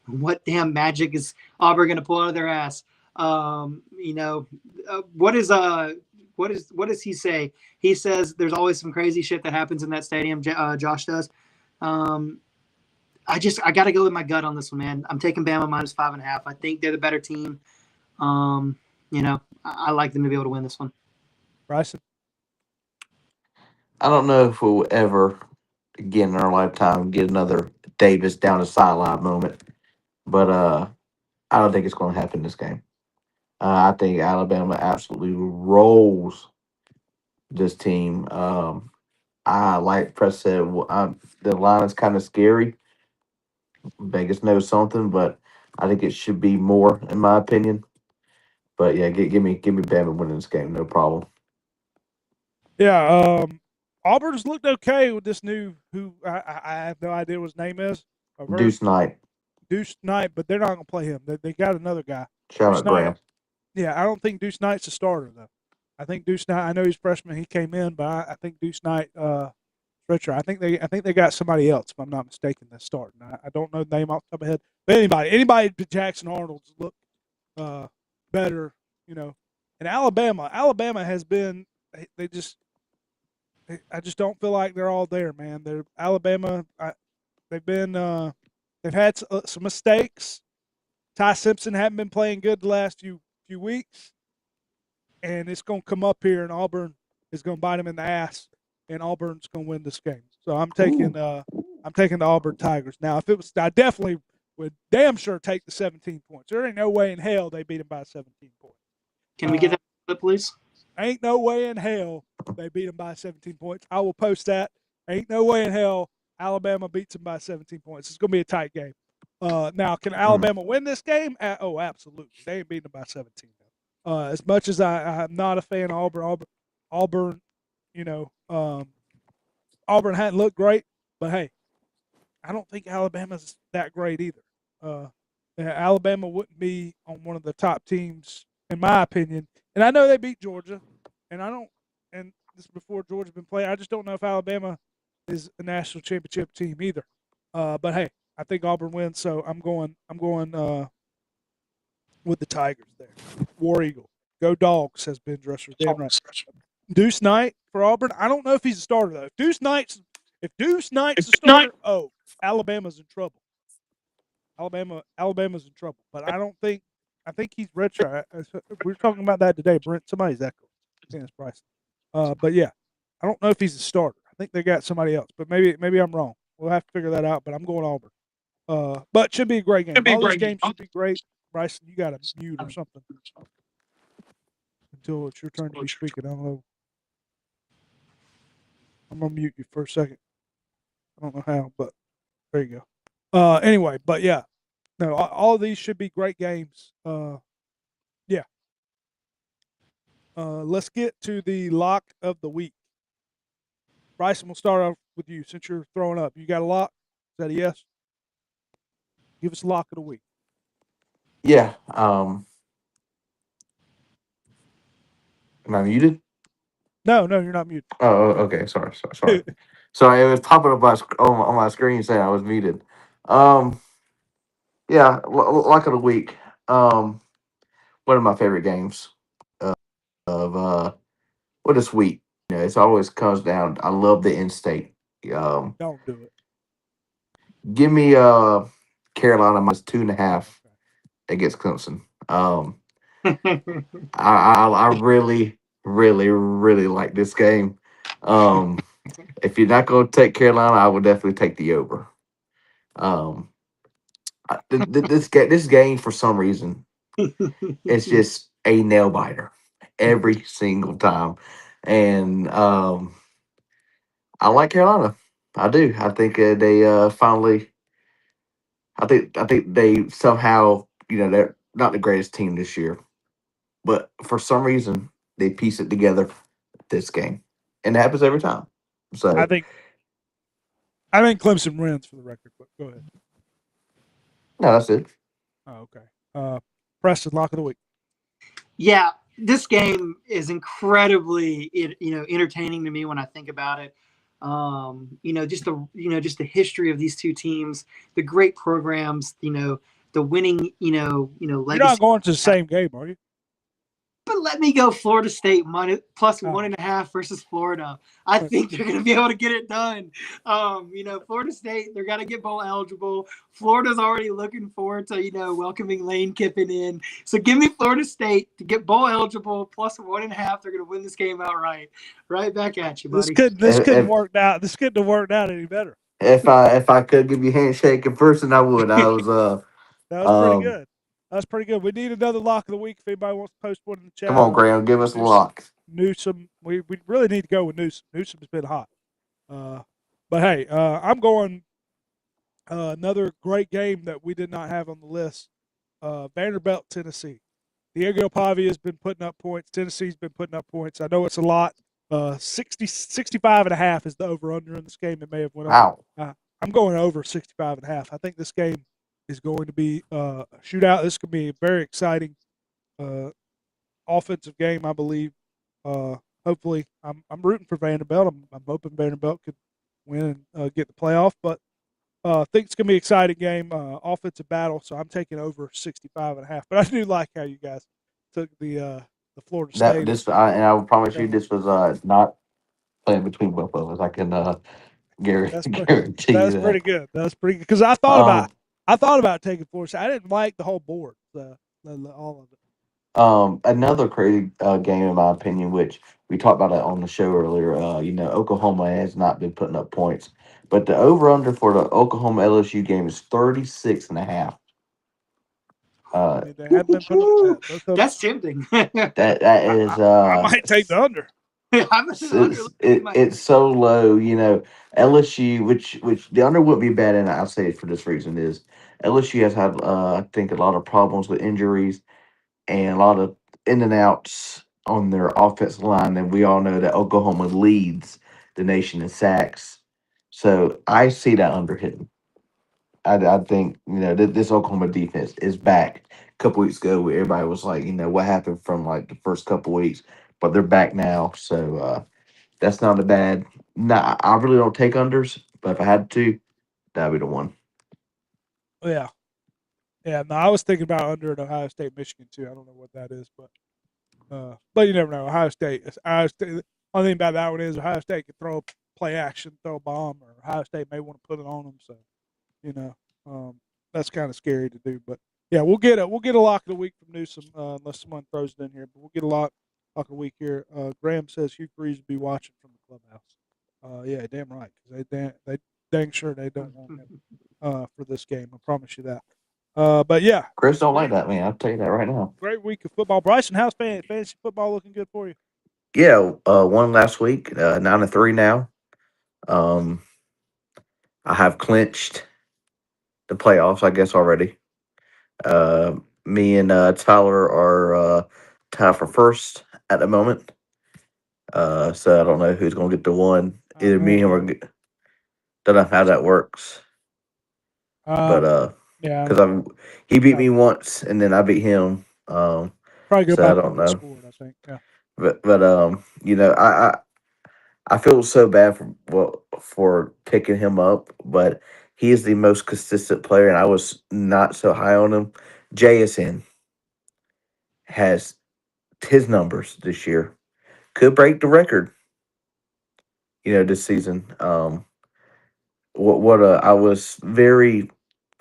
What damn magic is Auburn going to pull out of their ass? What does he say? He says there's always some crazy shit that happens in that stadium. Josh does. I got to go with my gut on this one, man. I'm taking Bama minus 5.5. I think they're the better team. I like them to be able to win this one. Bryson? I don't know if we'll ever, again in our lifetime, get another Davis down the sideline moment. But I don't think it's going to happen this game. I think Alabama absolutely rolls this team. Like Press said, the line is kind of scary. Vegas knows something, but I think it should be more, in my opinion. But yeah, give me Bama winning this game, no problem. Yeah, Auburn's looked okay with this new who I have no idea what his name is. Deuce Knight, but they're not going to play him. They got another guy. Charlotte Graham. Yeah, I don't think Deuce Knight's a starter though. I think Deuce Knight. I know he's freshman. He came in, but I think Deuce Knight, stretcher. I think they got somebody else, if I'm not mistaken, that's starting. I don't know the name off the top of my head, but anybody but Jackson Arnold's look better, And Alabama has been. I just don't feel like they're all there, man. They're Alabama. They've had some mistakes. Ty Simpson hadn't been playing good the last few weeks, and it's going to come up here, and Auburn is going to bite him in the ass, and Auburn's going to win this game. So I'm taking the Auburn Tigers. Now, if it was, I definitely would damn sure take the 17 points. There ain't no way in hell they beat him by 17 points. Can we get that clip, please? Ain't no way in hell they beat them by 17 points. I will post that. Ain't no way in hell Alabama beats them by 17 points. It's going to be a tight game. Now, can Alabama win this game? Oh, absolutely. They ain't beating them by 17. As much as I'm not a fan of Auburn, Auburn hadn't looked great, but hey, I don't think Alabama's that great either. Alabama wouldn't be on one of the top teams, in my opinion. And I know they beat Georgia, and this is before Georgia's been playing. I just don't know if Alabama is a national championship team either. But hey, I think Auburn wins, so I'm going with the Tigers there. War Eagle. Go Dogs, says Ben Dresser. Damn right. Deuce Knight for Auburn. I don't know if he's a starter though. If Deuce Knight's the starter, Alabama's in trouble. Alabama's in trouble. But I think he's retro. We were talking about that today. Brent, somebody's echoing. I think it's Bryson. But yeah, I don't know if he's a starter. I think they got somebody else, but maybe I'm wrong. We'll have to figure that out. But I'm going Auburn. But should be a great game. All these games should be great. Bryson, you got to mute or something until it's your turn to be speaking. I don't know. I'm gonna mute you for a second. I don't know how, but there you go. Anyway, but yeah, no, all of these should be great games. Yeah. Let's get to the lock of the week. Bryson, we'll start off with you since you're throwing up. You got a lock? Is that a yes? Give us a lock of the week. Yeah. Am I muted? No, you're not muted. Oh, okay. Sorry. Sorry, it was popping up on my screen saying I was muted. Yeah, lock of the week. One of my favorite games of this week. It always comes down. I love the in-state. Don't do it. Give me Carolina minus 2.5 against Clemson. I really, really, really like this game. If you're not going to take Carolina, I would definitely take the over. This game for some reason it's just a nail biter every single time, and I like Carolina. I do. I think they finally. I think they somehow they're not the greatest team this year, but for some reason they piece it together this game, and it happens every time. So I think Clemson wins for the record, but go ahead. no, that's it. Oh, okay. Preston, lock of the week. Yeah, this game is incredibly entertaining to me when I think about it. Just the history of these two teams, the great programs, the winning, legacy. You're not going to the same game, are you? But let me go Florida State plus 1.5 versus Florida. I think they're going to be able to get it done. Florida State, they're going to get bowl eligible. Florida's already looking forward to, welcoming Lane Kiffin in. So give me Florida State to get bowl eligible plus 1.5. They're going to win this game outright. Right back at you, buddy. This couldn't work out. This couldn't have worked out any better. If I could give you a handshake in person, I would. I was that was pretty good. That's pretty good. We need another lock of the week. If anybody wants to post one in the chat. Come on, Graham, give us a lock. Newsom. We really need to go with Newsom. Newsom's been hot. But hey, I'm going another great game that we did not have on the list. Vanderbilt, Tennessee. Diego Pavia has been putting up points. Tennessee's been putting up points. I know it's a lot. 65.5 is the over-under in this game. It may have went up. Wow. I'm going over 65.5. I think this game is going to be a shootout. This could be a very exciting offensive game, I believe. Hopefully, I'm rooting for Vanderbilt. I'm hoping Vanderbilt could win and get the playoff. But I think it's going to be an exciting game, offensive battle. So I'm taking over 65.5. But I do like how you guys took the Florida State. I will promise you, this was not playing between both of us. I can guarantee That's that. pretty good. That's pretty good because I thought about I thought about taking Florida State. I didn't like the whole board, all of it. Another crazy game, in my opinion, which we talked about it on the show earlier. Oklahoma has not been putting up points, but the over under for the Oklahoma LSU game is 36.5. I mean, they have been putting up both of them. That's tempting. That is I might take the under. I'm it's, the under. it's so low. LSU, which the under would be bad, and I'll say it for this reason is LSU has had I think a lot of problems with injuries and a lot of in and outs on their offensive line. And we all know that Oklahoma leads the nation in sacks. So I see that under hitting. I think, this Oklahoma defense is back. A couple weeks ago, where everybody was like, what happened from like the first couple weeks, but they're back now. So that's not a bad. Nah, I really don't take unders, but if I had to, that'd be the one. Yeah. Yeah, no, I was thinking about under at Ohio State, Michigan too. I don't know what that is, but you never know. Ohio State. The only thing about that one is Ohio State can throw play action, throw a bomb, or Ohio State may want to put it on them. So, you know, that's kind of scary to do. But yeah, we'll get a lock of the week from Newsom unless someone throws it in here. But we'll get a lock of the week here. Graham says Hugh Freeze will be watching from the clubhouse. Yeah, damn right, because they dang sure they don't want him for this game. I promise you that. But yeah, Chris don't like that, man. I'll tell you that right now. great week of football. Bryson, how's fantasy football looking good for you? Yeah, won last week, 9-3 now. Um, I have clinched the playoffs, I guess, already. Me and Tyler are tied for first at the moment. So I don't know who's gonna get the one. Either me and him or don't know how that works. But Yeah, because he beat me once and then I beat him. probably go So by I the don't points know. scored. I think. Yeah. But I feel so bad for picking him up, but he is the most consistent player, and I was not so high on him. JSN has his numbers this year. Could break the record, this season.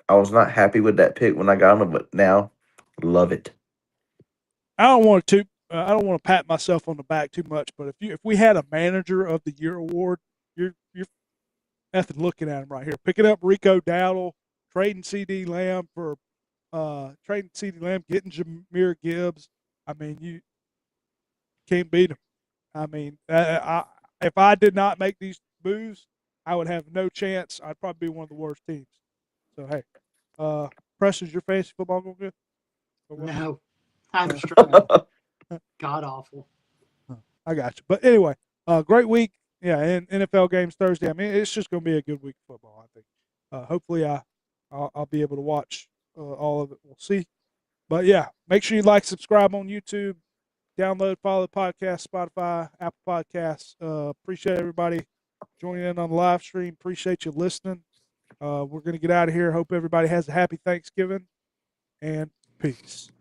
I was not happy with that pick when I got him, but now love it. I don't want to pat myself on the back too much, but if we had a manager of the year award, you're nothing looking at him right here. Picking up Rico Dowdle, trading CD Lamb for trading CD Lamb, getting Jameer Gibbs. I mean, you can't beat him. I mean, if I did not make these moves, I would have no chance. I'd probably be one of the worst teams. So hey, Preston's your fantasy football going good? No, I'm struggling. God awful. I got you. But anyway, great week. Yeah, and NFL games Thursday. I mean, it's just going to be a good week of football, I think. Hopefully, I'll be able to watch all of it. We'll see. But yeah, make sure you like, subscribe on YouTube, download, follow the podcast, Spotify, Apple Podcasts. Appreciate everybody joining in on the live stream. Appreciate you listening. We're going to get out of here. Hope everybody has a happy Thanksgiving, and peace.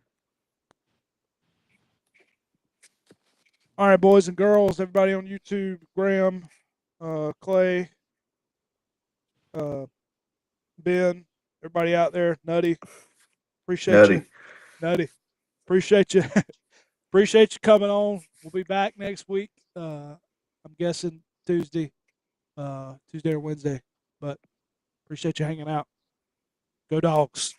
All right, boys and girls, everybody on YouTube, Graham, Clay, Ben, everybody out there, Nutty, appreciate you. Nutty, appreciate you. Appreciate you coming on. We'll be back next week. I'm guessing Tuesday or Wednesday, but appreciate you hanging out. Go Dogs.